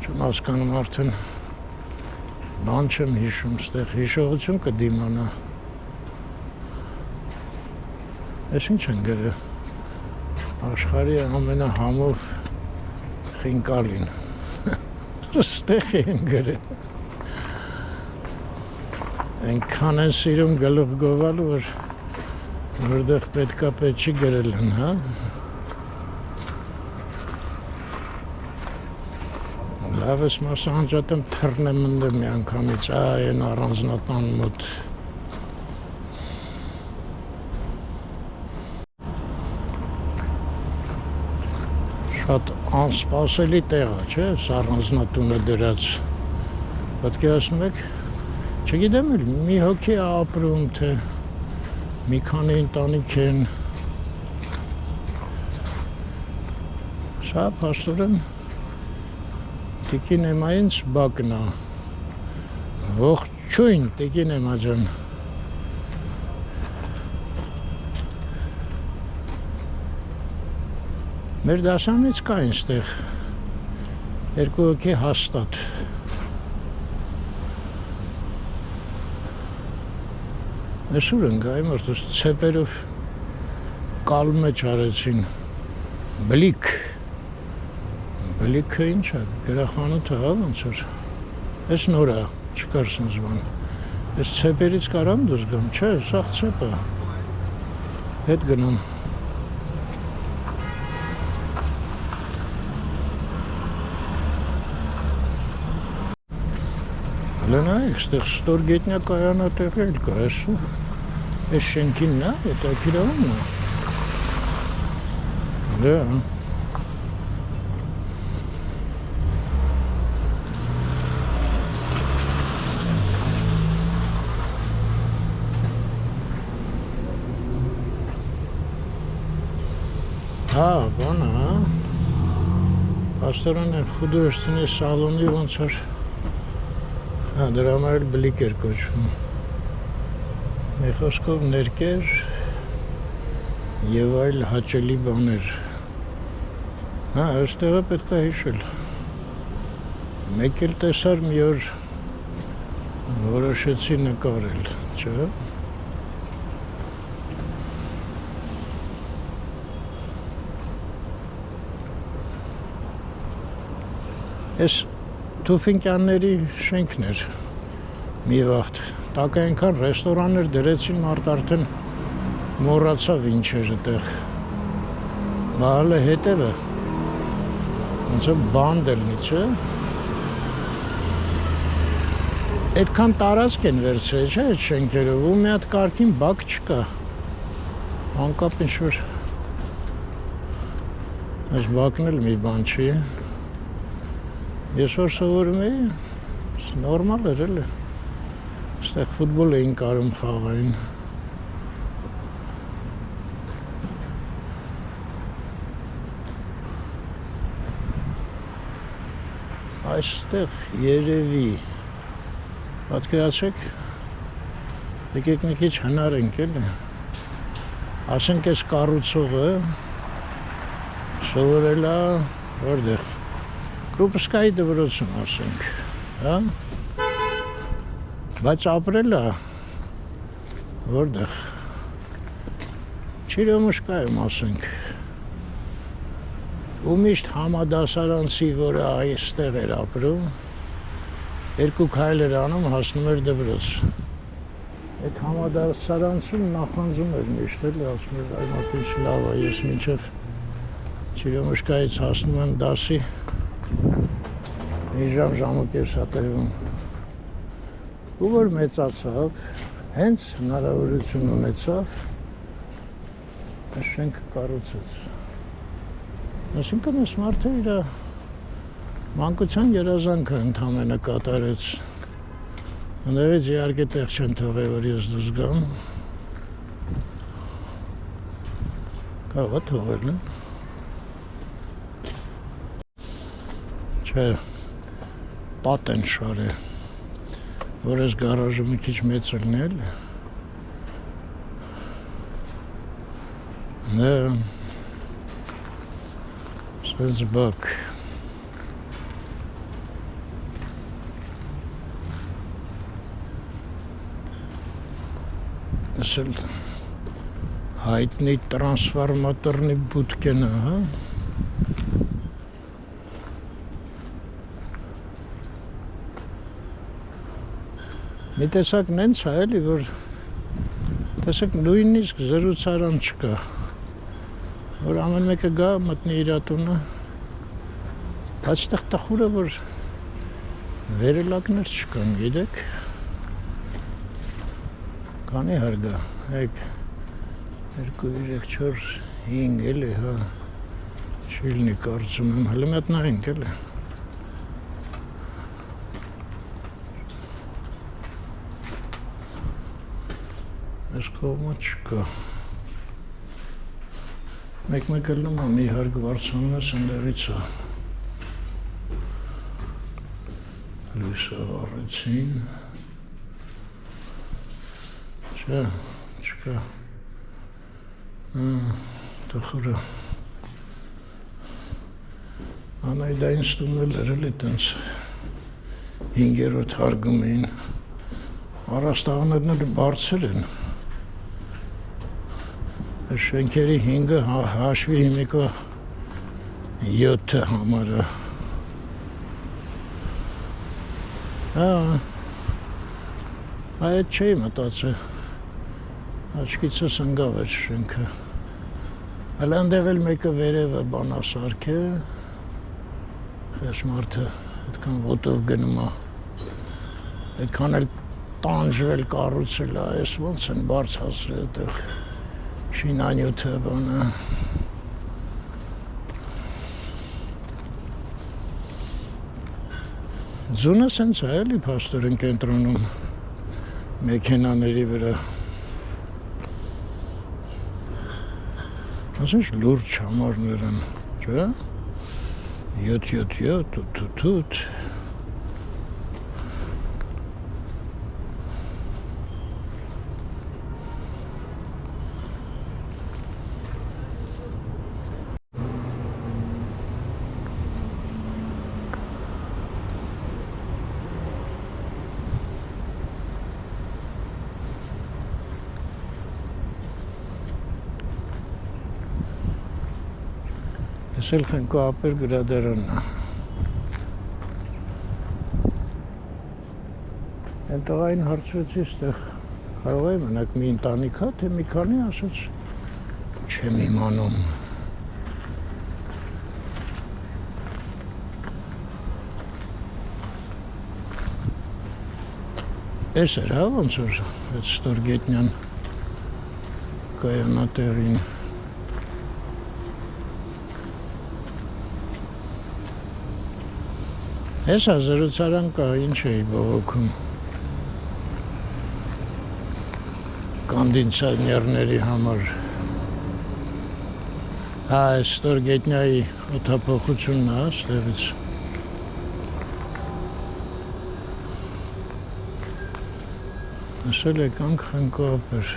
չեմ հասկանում արդեն բան չեմ հիշում ստեղ հիշողություն կդիմանա Ես ինչ են գրել աշխարհի ամենահամով խինկալին ստեղ են գրել այնքան են սիրում գլուխ գովալու որ Որտեղ պետքա պետք չի գրել են, հա? Լավ ես մասը անջատեմ թռնեմ ընդեմ մի անգամից, այն առանձնատան մոտ։ Շատ անսպասելի տեղ է, չէ՞, առանձնատունը դրած։ Պատկերացնում եք, չգիտեմ էլ մի հոգի է ապրում, թե մի քանի ընտանիք են Սա փաստորեն Տիկին Էմայից բակն է Ողջույն Տիկին Էմա ջան Մեր դասանից կա այնտեղ Երկու հոգի հաստատ։ Այսօր ընկայ մարդուս ցեպերով կալմը չարեցին։ Բլիքը ինչ է, գրախանութը հա ոնց որ։ Այս նոր է, չկար սենց բան։ Այս ցեպերից կարամ դուրս գամ, չէ, սա ցեպ է։ Հետ գնամ։ Լնայք, ստեղ ստորգետնյա կայանատեղ էլ կա, այս շենքինն է, էտա կիրավումն է։ Դա։ Հա, բան է, պաստորան խուդուրստինի սալոնի ոնց որ Հա, դրա համար էլ բլիկ էր կոչվում։ Մի խոսքով ներկեր և այլ հաճելի բաներ։ Հա, այստեղը պետք է հիշել։ Մեկ էլ տեսար մի օր որոշեցի նկարել, չէ՞։ Ես Թուֆինկյանների շենքն էր մի վաղտ, տակ այնքան ռեստորաններ դրեցին մարդ արդեն մոռացավ ինչ էր այդտեղ։ Բաղալը հետևը, ոնց է բանդ ելնի, չէ։ Այդքան տարածք են վերցրել, չէ, այդ շենքերով, ու մի հատ կարգին բակ չկա։ Անկապ ինչ-որ այս բակն էլ մի բան չի։ Ես որ սովորում էի, նորմալ էր էլ է, ստեղ ֆուտբոլ էին կարում խաղային։ Այստեղ երևի, պատկերացեք, եկեք մի քիչ հնարենք էլ է, ասենք ես կառուցողը սովորել է որտեղ Կրուպսկայի դպրոցում ասենք, հա? Բայց ապրել է որտեղ Չիրյոմուշկայում ասենք ու միշտ համադասարանցի, որը այստեղ էր ապրում, երկու քայլ էր անում, հասնում էր դպրոց։ Այդ համադասարանցում նախանձում էր միշտ էլ, ասում էր, այ մարդից լավ է, ես մինչև Չիրյոմուշկայից հասնում եմ դասի մի ժամ ու կես հատեղում ու որ մեծացավ, հենց հնարավորություն ունեցավ այս շենքը կառուցեց։ Այսինքն այս մարդը իր մանկության երազանքը ընդամենը կատարեց։ Ընդեղից իհարկե տեղ չեն թողել, որ ես դուրս գամ։ Կարող է թողել, նե։ Չէ, պատ են շարել, որ ես գարաժը մի քիչ մեծ ելնել։ Դա, սենց բակ։ Դες էլ հայտնի տրանսվորմատորնի բուտկեն է, հա։ Մի տեսակ նենց է էլի, որ տեսակ նույնիսկ զրուցարան չկա, որ ամեն մեկը գա, մտնի իր տունը, բայց տեղ տխուրը, որ վերելակներ չկան, գիտեք, կանի հարգա, եկ 2, 3, 4, 5 էլի, հա, չիլնի կարծում եմ, հլը մետ նայինք էլի։ Այս կողմը չկա։ Մեկ-մեկ ելնում է մի հարկ վարձանում ես ընդեղից է։ Լույսը վառեցին։ Չէ, չկա։ Տխուրը։ Անայ դա ինձ տունել էր էլի տենց 5-րդ հարգում էին առաստաղներն էլ բարձր են շենքերի 5-ը հաշվի հիմիկա 7 համարը այդ չէի մտածել աչքիցս ընկավ այդ շենքը հələ այնտեղ էլ մեկը վերևը բանասարք է խես մարդը այդքան ոտով գնում է այդքան էլ տանջվել կառուցել է այս ոնց են բարձրացրել այդտեղ շինանյութը բանը ձունը սենց է էլի փաստորեն կենտրոնում մեքենաների վրա ասենց լուրջ համարներ են չէ 7 թութ Ես էլ խնկո ապեր գրադարանն է Են տղային հարցրեցի ստեղ կարող է մենակ մի ընտանիք հա թե մի քանի ասաց չեմ իմանում Էս էր հա ոնց որ այդ Ստորգետնյան կայանատեղին Ես զրուցարան կա, ինչ էի բողոքում կոնդիցիոներների համար Հա, այս Ստորգետնյայի օդափոխությունն է, ստեղից Ասել եկանք խնկո ապեր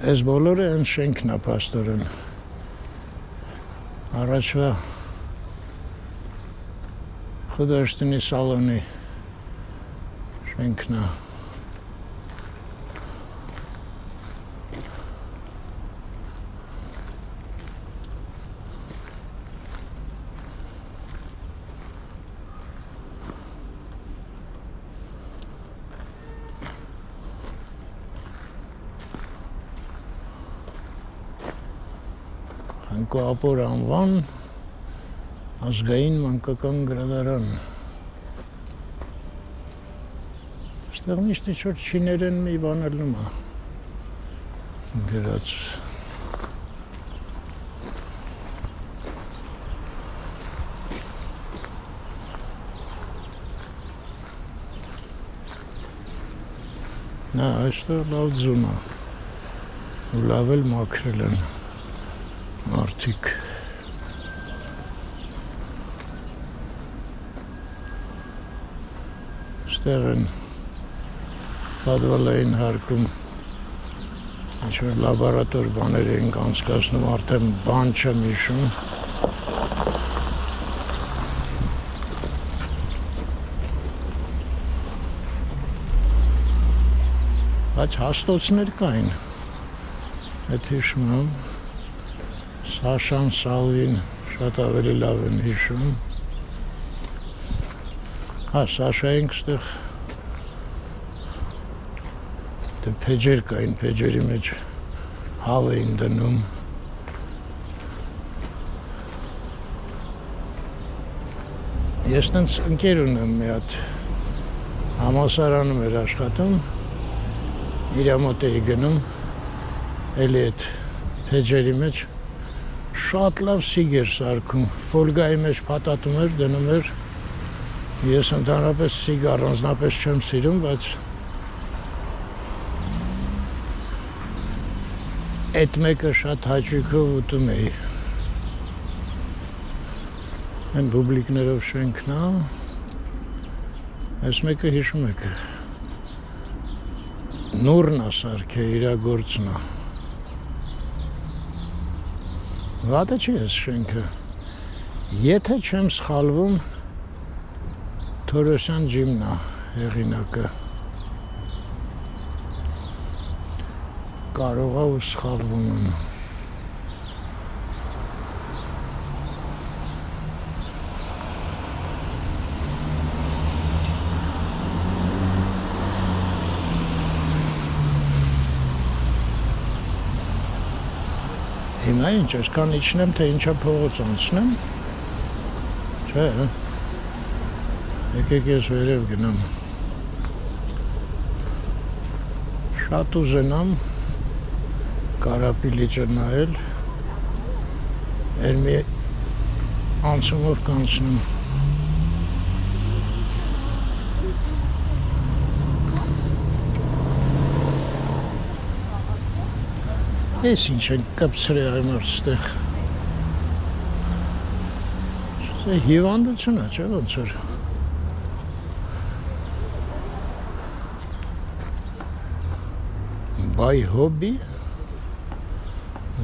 Այս բոլորը են շենքն է փաստորեն Առաջվա Խուդաշտինի սալոնի շենքն է Խնկո ապոր անվան ազգային մանկական գրադարան Ստեղ միշտ ինչ-որ չիներեն մի բան էլ նում է գրած Նա այստեղ լավ ձուն է ու լավ էլ մաքրել են Մարդիկ Ստեղ են Պատվալային հարկում ինչ-որ լաբորատոր բաներ ենք անցկացնում արդեն բան չեմ հիշում Բայց հաստոցներ կային Այդ հիշում եմ Սաշան, Սալվին շատ ավելի լավ են հիշում Հա, Սաշայինք ստեղ Դե փեջեր կային, փեջերի մեջ հավ էին դնում Ես տենց ընկեր ունեմ մի հատ համալսարանում էր աշխատում Իրա մոտ էի գնում էլի այդ փեջերի մեջ Շատ լավ սիգեր սարքում, ֆոլգայի մեջ փաթաթում էր, դնում էր Ես ընդհանրապես սիգար առանձնապես չեմ սիրում, բայց այդ մեկը շատ հաճույքով ուտում էի։ Այն բուբլիկներով շենքն է։ Այս մեկը հիշում եք։ Նուրն է սարքե, իր գործն է։ Վատը չի այս շենքը։ Եթե չեմ սխալվում, Թորոսյան ջիմն է հեղինակը։ Կարող է ու սխալվում եմ։ Հիմա ինչ, այսքան իջնեմ, թե ինչա փողոց անցնեմ։ Չէ, եկեք ես վերև գնամ։ Շատ ուզենամ Կարապիլիճը նայել, էր մի անցումով կանցնում։ Ես ինչ են կպցրի այմար ստեղ։ Հիվանդություն է, չէ ոնց էր։ Բայ հոբի։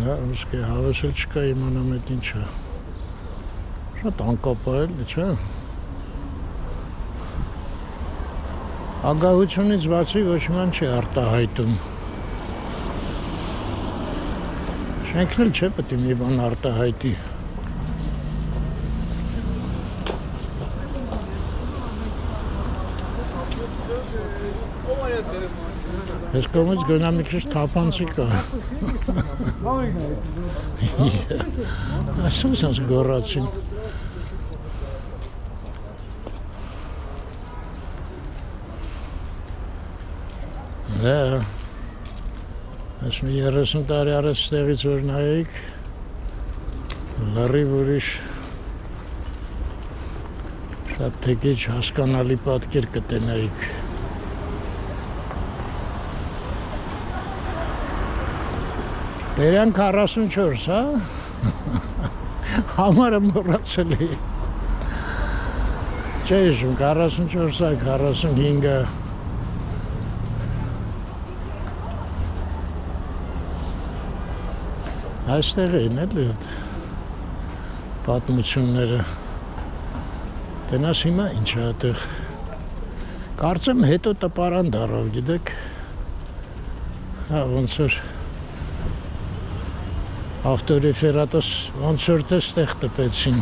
Նա ուսկի հավես էլ չկա իմանամ էդ ինչ է։ Շատ անկապայել է, չէ։ Ագահությունից բացի ոչ ման չի արտահայտում։ Շենքն էլ չէ պետք է մի բան արտահայտի։ Ես կողմից գնամ մի քիչ թափանցիկ է։ Այսօր սենց գոռացին։ Դա Այս մի 30 տարի առաջ ստեղից որ նայեիք, լրիվ ուրիշ շատ թեկիչ հասկանալի պատկեր կտենայիք։ Բերյան 44, հա? Համարը մոռացել էի։ Չէ հիշում, 44-ը, 45-ը։ Այստեղ էին էլի պատմությունները։ Տենաս հիմա ինչ է այդեղ։ Կարծեմ հետո տպարան դարավ, գիտեք։ Հա, ոնց որ ավտորեֆերատոս ոնց որ թե ստեղ տպեցին։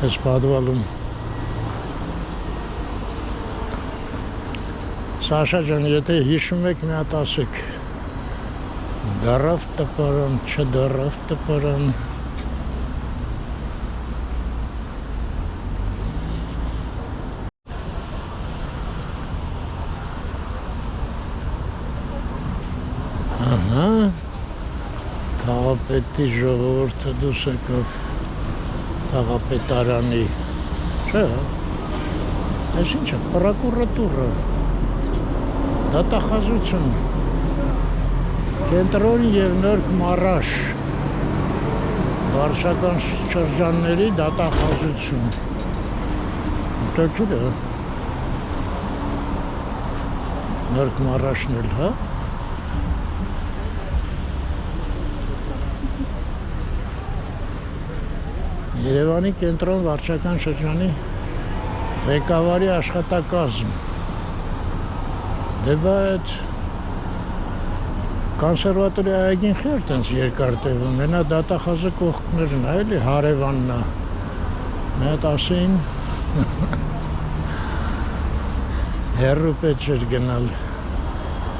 Այս պատվալում։ Սաշա ջան, եթե հիշում եք, մի հատ ասեք։ Դարավ տպարան, չդարավ տպարան։ Ահա, Թաղապետի ժողովուրդը դուրս եկավ Թաղապետարանի, չէ, այս ինչ է, պրոկուրատուրա, դատախազություն, Կենտրոն և Նորք Մարաշ վարչական շրջանների դատախազություն։ Ուտակիր է։ Նորք Մարաշն էլ, հա։ Երևանի կենտրոն վարչական շրջանի ղեկավարի աշխատակազմ։ Դե այդ Կոնսերվատորի այգին խեր տենց երկար տևում, մենա դատախազը կողքներն է, էլի հարևանն է։ Մի հատ ասեին հեռու պետք չէր գնալ։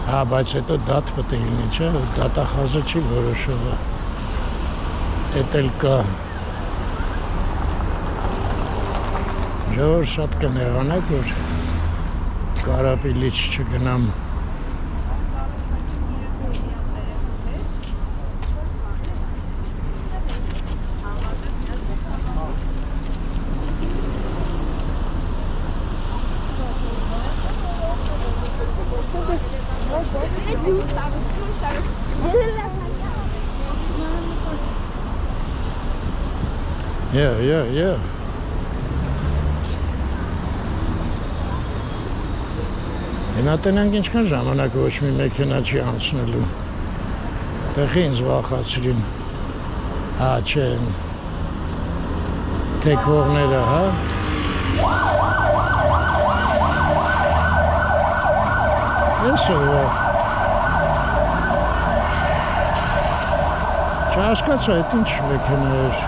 Հա, բայց հետո դատ պետք է լինի, չէ, դատախազը չի որոշողը։ Էդ էլ կա։ Ժողովուրդ շատ կնեղանեք, որ Կարապիլիչ չգնամ։ Sarı, Yeah. Հիմա տնանք ինչքան ժամանակ ոչ մի մեքենա չի անցնելու։ Տեղի ինձ վախացրին։ Հա, չեն։ Թեքողները, հա։ Ես ով։ Չհասկացա, այդ ինչ մեքենա էր։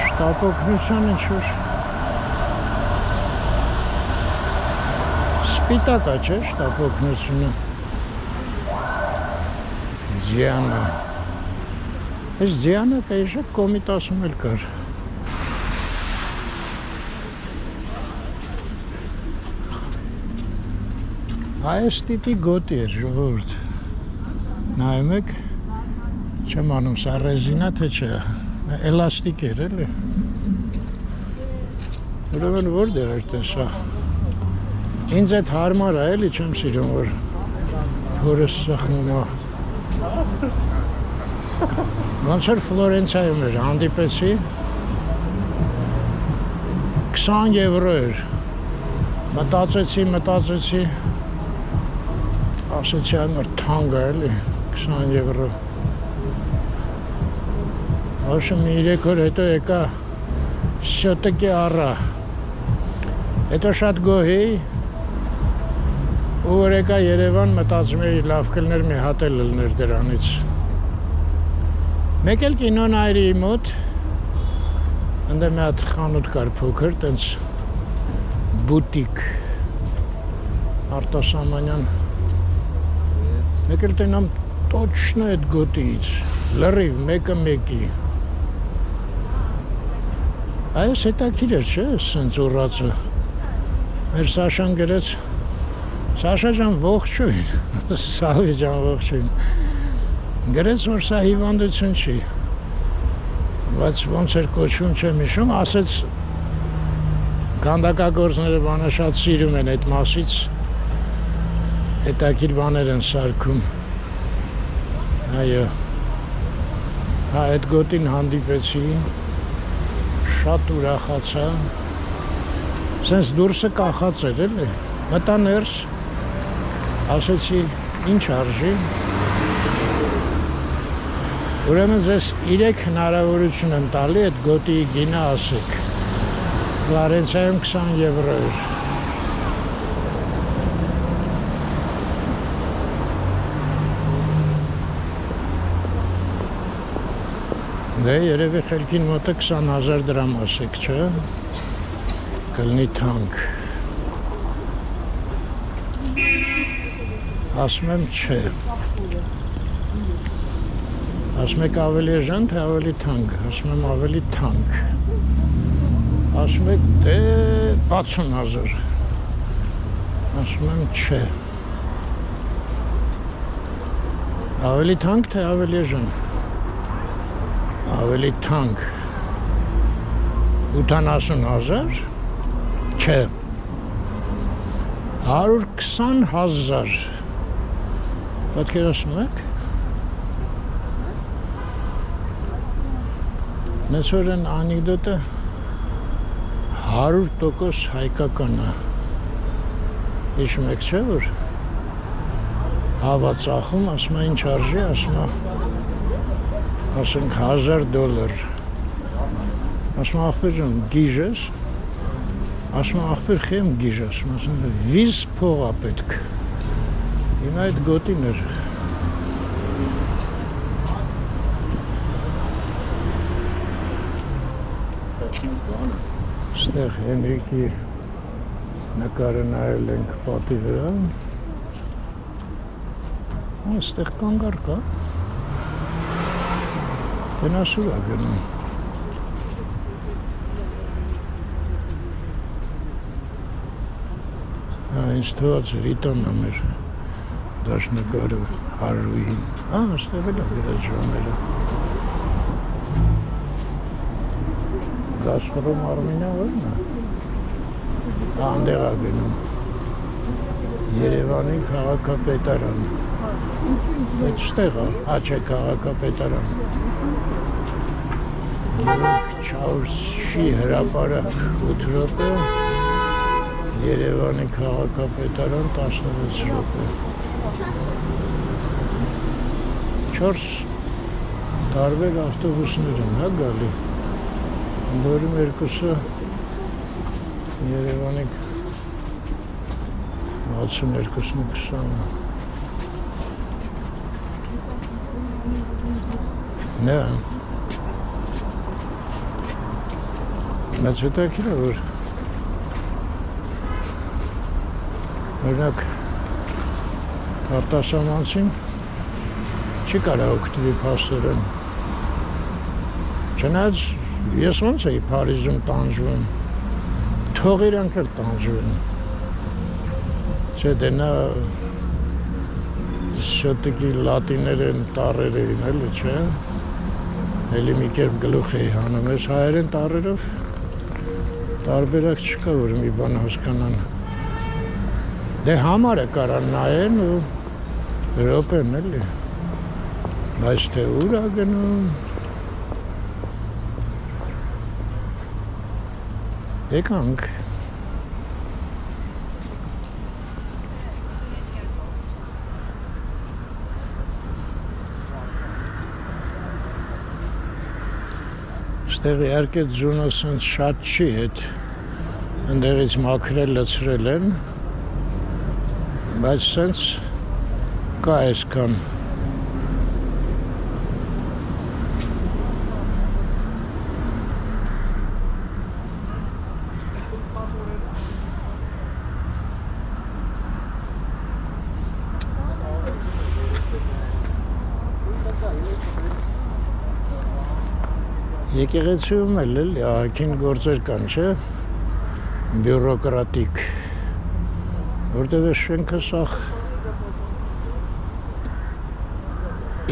Շտապօգնության ինչ-որ Սպիտակա չէ շտապօգնությունը։ Ձիանը։ Այս ձիանը կայիշը կոմիտասում էլ կար։ Այս տիպի գոտի էր ժողովուրդ։ Նայում եք, չեմ անում, սա ռեզինա թե չէ, էլաստիկ էր էլի։ Ուրեմն որ դեր էր տեսա։ Ինձ այդ հարմար է էլի չեմ սիրում, որ հորս սխնում է։ Ոնց էր Ֆլորենցիայում էր, հանդիպեցի 20 եվրո էր։ Մտածեցի, ասեցի այմար թանկ է էլի, 20 եվրո։ Աշը մի 3 օր հետո եկա վսյոտիկի առա։ Հետո շատ գոհեի, ու որ եկա Երևան մտածում էի լավ կլներ մի հատ էլ լներ դրանից։ Մեկ էլ կինո նայրի մոտ, ընդ մի հատ խանութ կար փոքր, տենց բուտիկ, Արտասամանյան։ Մեկ էլ տենամ տոչնո այդ գոտիից, լրիվ, մեկը մեկի։ Այս հետաքրիր էր, չէ, սենց ուռածը։ Մեր Սաշան գրեց, Սաշա ջան ողջույն, Սավի ջան ողջույն։ Գրեց, որ սա հիվանդություն չի, բայց ոնց էր կոչվում չեմ հիշում, ասեց քանդակագործները բանը շատ սիրում են այդ մասից, հետաքրիր բաներ են սարքում։ Այո, հա այդ գոտին հանդիպեցի, շատ ուրախացա, սենց դուրսը կախած էր էլի, մտա ներս, ասեցի ինչ արժի, ուրեմն ձեզ 3 հնարավորություն եմ տալի այդ գոտիի գինը ասեք, Ֆլորենցիայում 20 եվրո էր։ Դե երևի խելքին մոտը 20,000 դրամ ասեք, չէ, կլնի թանկ։ Ասում եմ չէ։ Ասում եք ավելի էժան, թե ավելի թանկ, ասում եմ ավելի թանկ։ Ասում եք դե 60,000, ասում եմ չէ։ Ավելի թանկ, թե ավելի էժան։ Ավելի թանկ 80,000 չէ 120,000 պատկերացնում եք մեծ օրեն անեկդոտը 100% հայկական է հիշում եք չէ որ հավա ծախում ասում է ինչ արժի ասում է ասենք $1,000 ասում ախպեր ջան գիժ ես ասում ախպեր խեմ գիժ ասում վիզ փող է պետք հիմա այդ գոտին էր ստեղ Հենրիկի նկարը նայել ենք պատի վրա այստեղ կանգար կա Տենասուր է գնում ինձ թված էր իտան է մեր դաշնակարը Հարույին ստեղ էլ է վերած ժամերը Գասպարոմ Արմինա որն է անդեղ է գնում Երևանի քաղաքապետարան այդ ստեղ է, չէ քաղաքապետարան Չաուսի հրապարակ 8 րոպե, Երևանի քաղաքապետարան 16 րոպե։ 4 տարբեր ավտոբուսներ են, հա գալի։ Որում երկուսը Երևանի 62-ն 20-ը։ Նա մեծ հետաքրքիր է, որ օրինակ արտասահմանցին չի կարող օգտվի փաստորեն։ Չնայած ես ոնց էի Փարիզում տանջվում, թող իրանք էլ տանջվեն։ Չէ, դե նա շոտիկի լատիներեն տառեր էին, էլի, չէ։ Էլի մի կերպ գլուխ էի հանում, ես հայերեն տառերով տարբերակ չկա, որ մի բան հասկանան։ Դե համարը կարան նայեն ու րոպեն էլի, բայց թե ուր ա գնում։ Եկանք։ Ստեղ իհարկե ձյունը սենց շատ չի հետ, ընդեղից մաքրել լցրել են, բայց սենց կա այսքան։ Եկեղեցիում էլ էլի ահագին գործեր կան, չէ, բյուրոկրատիկ, որտեղ է շենքը սաղ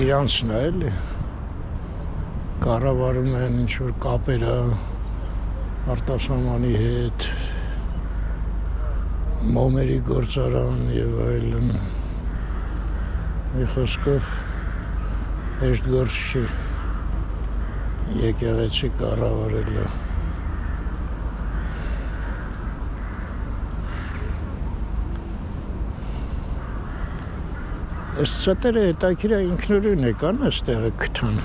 իրանցն է, էլի, կառավարում են ինչ-որ կապերը արտասահմանի հետ, մոմերի գործարան և այլն, մի խոսքով հեշտ գործ չի եկեղեցի կառավարելը։ Այս ծտերը հետաքրքիր է ինքնուրույն եկան այստեղը գտան։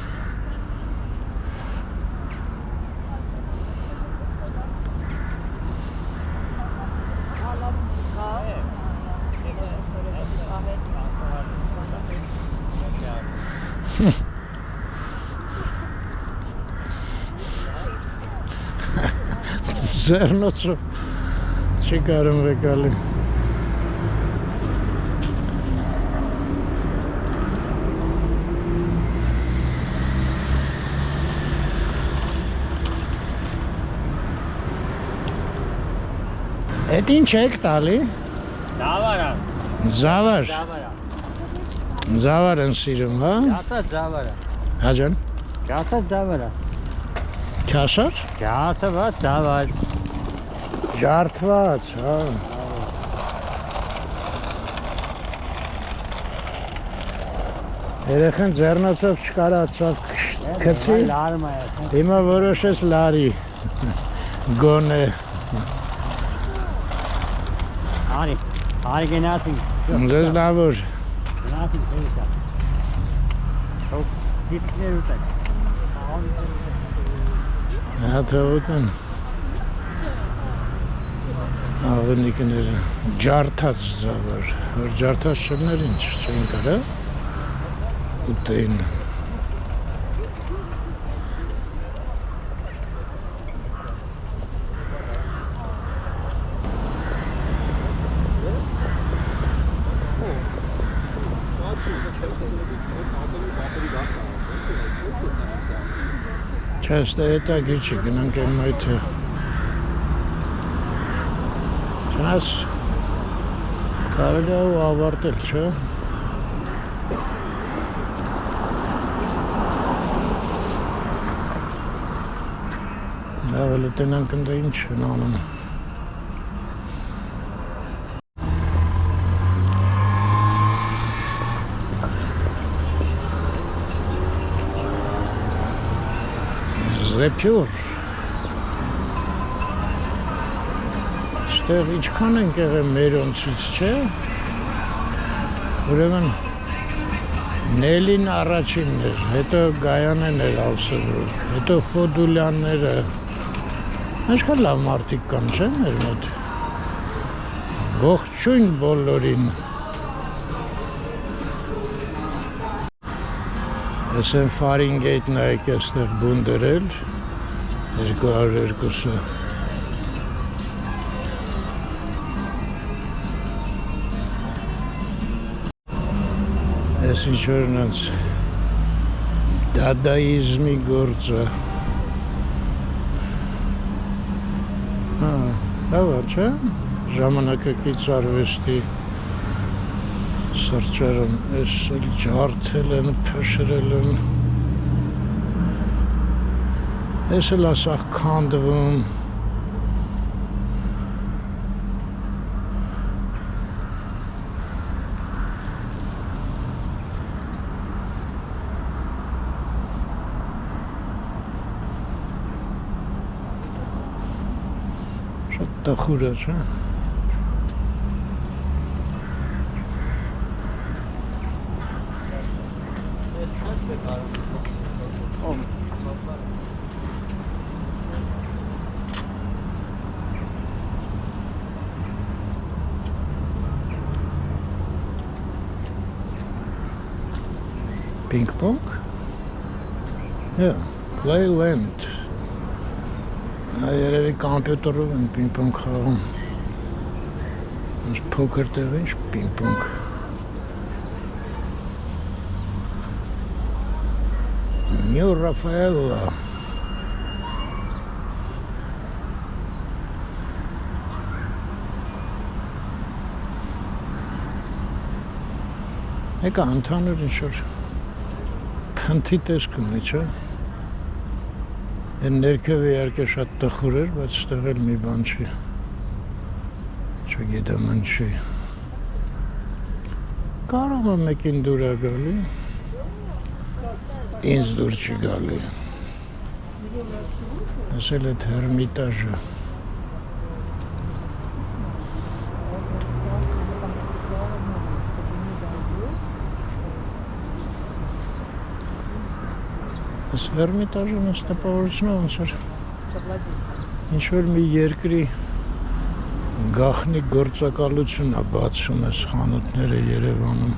Ձեռնոցը չի կարում վեկալի։ Էդ ինչ եք տալի։ Զավար։ Զավար։ Զավար են սիրում, հա։ Ջաթա զավար։ Հա ջան։ Ջաթա զավար։ Քաշար։ Ջաթված զավար։ Ջարդված, հա։ Երեխան ձեռնոցով չկարացավ քցի։ Լարմա է։ Հիմա որոշեց լարի։ Գոնե։ Արի գնացին։ Ձեզ լավ որ։ Գնացին ֆեյսա։ Հոք դիպներ ուտակ։ Հա թողուտեն։ Աղնիկները ջարդած զավար, որ ջարդած չլներ ինչ չեն կարա ուտեին։ Չեստե հետագիր չի, գնանք են մայթը։ Չնաս կարելի է ու ավարտել, չէ։ Լավ էլ տենանք ընդ ինչ են անում։ Զեփյուր։ Ստեղ ինչքան ենք եղել մերոնցից, չէ։ Ուրեմն Նելին առաջինն էր, հետո Գայանեն էր Ալսեվրով, հետո Ֆոդուլյանները։ Ինչքան լավ մարդիկ կան, չէ՞ մեր մոտ։ Ողջույն բոլորին։ Ես եմ Ֆարինգեյթ նայեք այստեղ բուն դրել 202-ը։ Ես ինչ-որ նենց դադայիզմի գործը։ Լավ է, չէ՞։ Ժամանակակից արվեստի սրճարան, ես էլ ջարդել են, փշրել են։ Ես էլ ասախ քանդվում։ Շատ տխուր է, չէ՞։ Ping pong? Yeah, Playland. Երևի կամպյուտերով են ping pong խաղում։ Ինչ փոքր տեղ ինչ ping pong։ New Rafaela. Եկա ընդհանուր ինչ-որ փնթի տեսք ունի, չէ՞։ Են ներքևը իհարկե շատ տխուր էր, բայց ստեղ էլ մի բան չի։ Չգիտեմ ինչի։ Կարող է մեկին դուր է գալի։ Ինձ դուր չի գալի։ Ես էլ այդ հերմիտաժը։ Այս հերմիտաժը նենց տպավորությունը ոնց որ ինչ-որ մի երկրի գաղտնի գործակալություն է բացում այս խանութները Երևանում։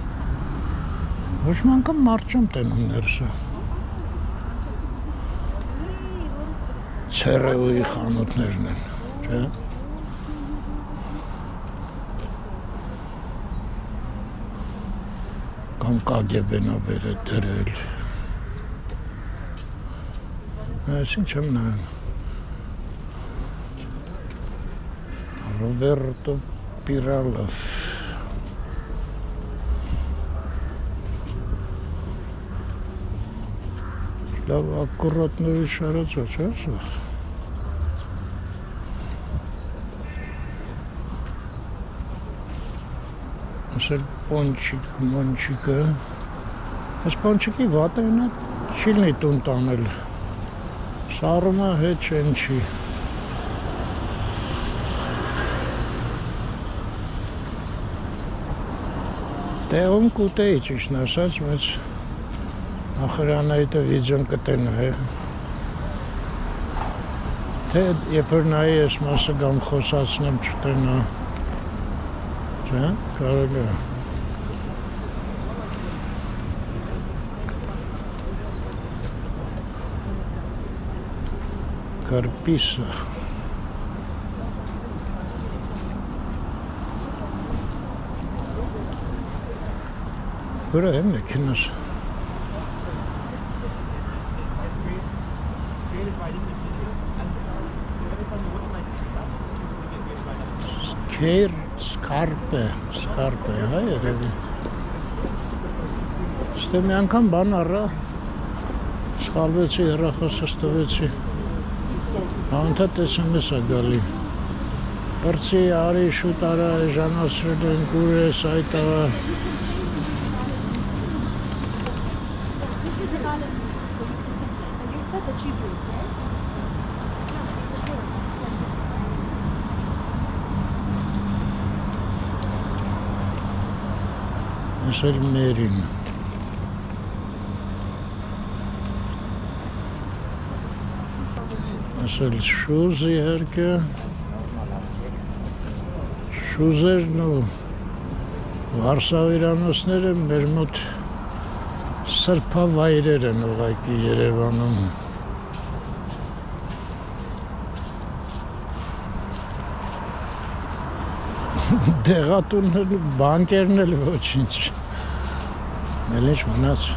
Ոչ մի անգամ մարդ չեմ տենում ներսը։ Ցերեուի խանութներն են, չէ՞։ Կամ կագեբենա բեր է դրել։ Այս ինչ եմ նայում։ Ռոբերտո Պիրալով։ Լավ ակուրատնորի շարածա, չէ՞ սա։ Ասել պոնչիկ, մոնչիկը։ Այս պոնչիկի վատը նա չի լինի տուն տանել։ Սարումը հետ չեն չի։ Տեղում կուտեի ճիշտ ասած, բայց ախրանայիթը վիդեոն կտենա է։ Թե երբ որ նայի ես մասը գամ խոսացնեմ չտենա։ Չէ՞, կարելի է։ Կարպիսը։ Որը է մեքենաս։ Սկարպե, հա երևի։ Ստե մի անգամ բան առա, սխալվեցի, հեռախոսս տվեցի։ Անթատ տեսնես է գալի։ Պրծի, արի, շուտ արա, ժանացրել են, գուր ես, այդ աղա։ set the cheese right? Այսօր մերին։ Այսօր շուզ իհարկե։ Շուզերն ու վարսավիրանոցները մեր մոտ սրբավայրեր են ուղղակի Երևանում։ Դեղատուններն ու բանկերն էլ ոչինչ։ Էլ ինչ մնաց։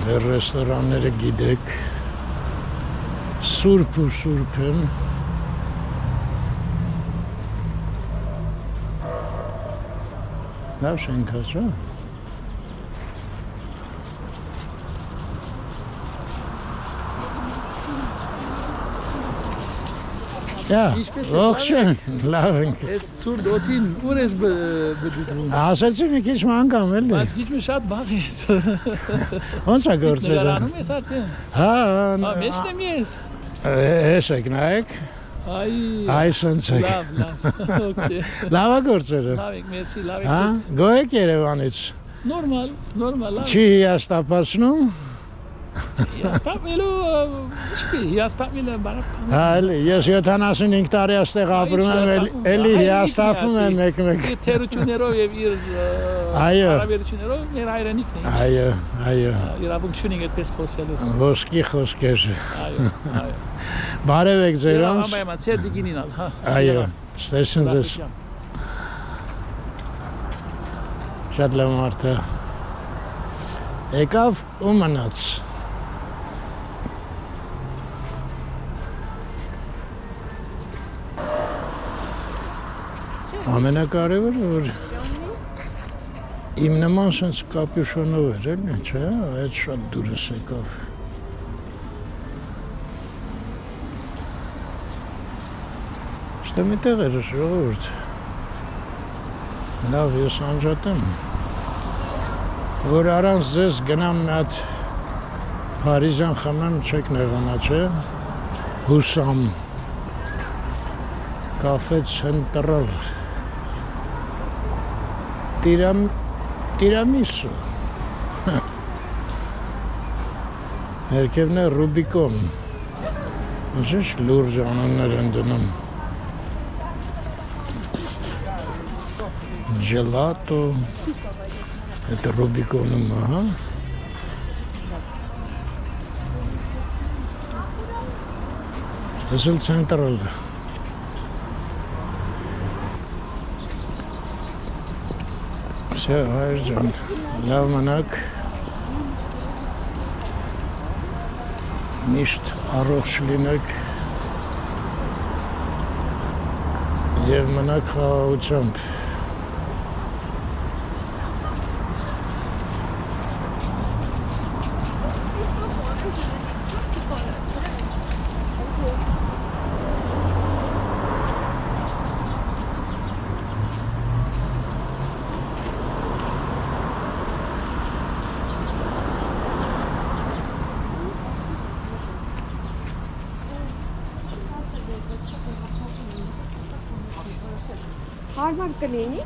Դեռ ռեստորանները գիտեք, սուրբ ու սուրբ են։ Լավ շենք ասա։ Ողջույն, լավ ենք։ Ես ցուրտ օթին ուր ես բդդում։ Ասացի մի քիչ մանգամ էլի։ Բայց քիչ մի շատ բաղ ես։ Ոնց է գործերը։ Նկարանում ես արդեն։ Հա, Մեջն եմ ես։ էս եք նայեք։ Այ սենց եք։ Լավ, օքեյ։ Լավ է գործերը։ Լավ եք, մերսի, լավ Հա, եք։ գոհ եք Երևանից։ Նորմալ, լավ։ Չի հիաստապացնում։ Հիաստապելու, ինչպի, հիաստապելը բարապան։ Հա, էլի, ես 75 տարի այստեղ ապրում եմ, էլի հիաստափում եմ մեկ-մեկ։ Իր թերություններով եւ իր հարաբերություններով մեր հայրենիքն է։ Այո։ Իրավունքություն եք այդպես խոսելու։ Ոսկի խոսքեր։ Այո։ Բարև եք ձերանց։ Ամայամա, ցեր դիգինինալ, հա։ Այո, ստեսին ձեզ։ Շատ լավ մարդ է։ Եկավ ու մնաց։ Ամենակարևորը որ իմ նման sense կապյուշոնով էր էլի, չէ՞, այդ շատ դուրս եկավ։ Ստե միտեղ էր ժողովուրդ։ Լավ, ես անջատեմ։ Որ առանց ձեզ գնամ մի հատ Փարիզյան խմեմ, չեք նեղանա, չէ՞։ Հուսամ։ Կաֆե Ցենտրալ։ Տիրամիսու։ Հերկևն է Ռուբիկոն։ Ինչ լուրջ անուններ են դնում։ Ջելատո։ Это Ռուբիկոնում, ահա։ Դա Ցենտրալ է։ Все, հայր ջան, լավ մնաք, միշտ առողջ լինեք և մնաք խաղաղությամբ։ Հարմար կլինի։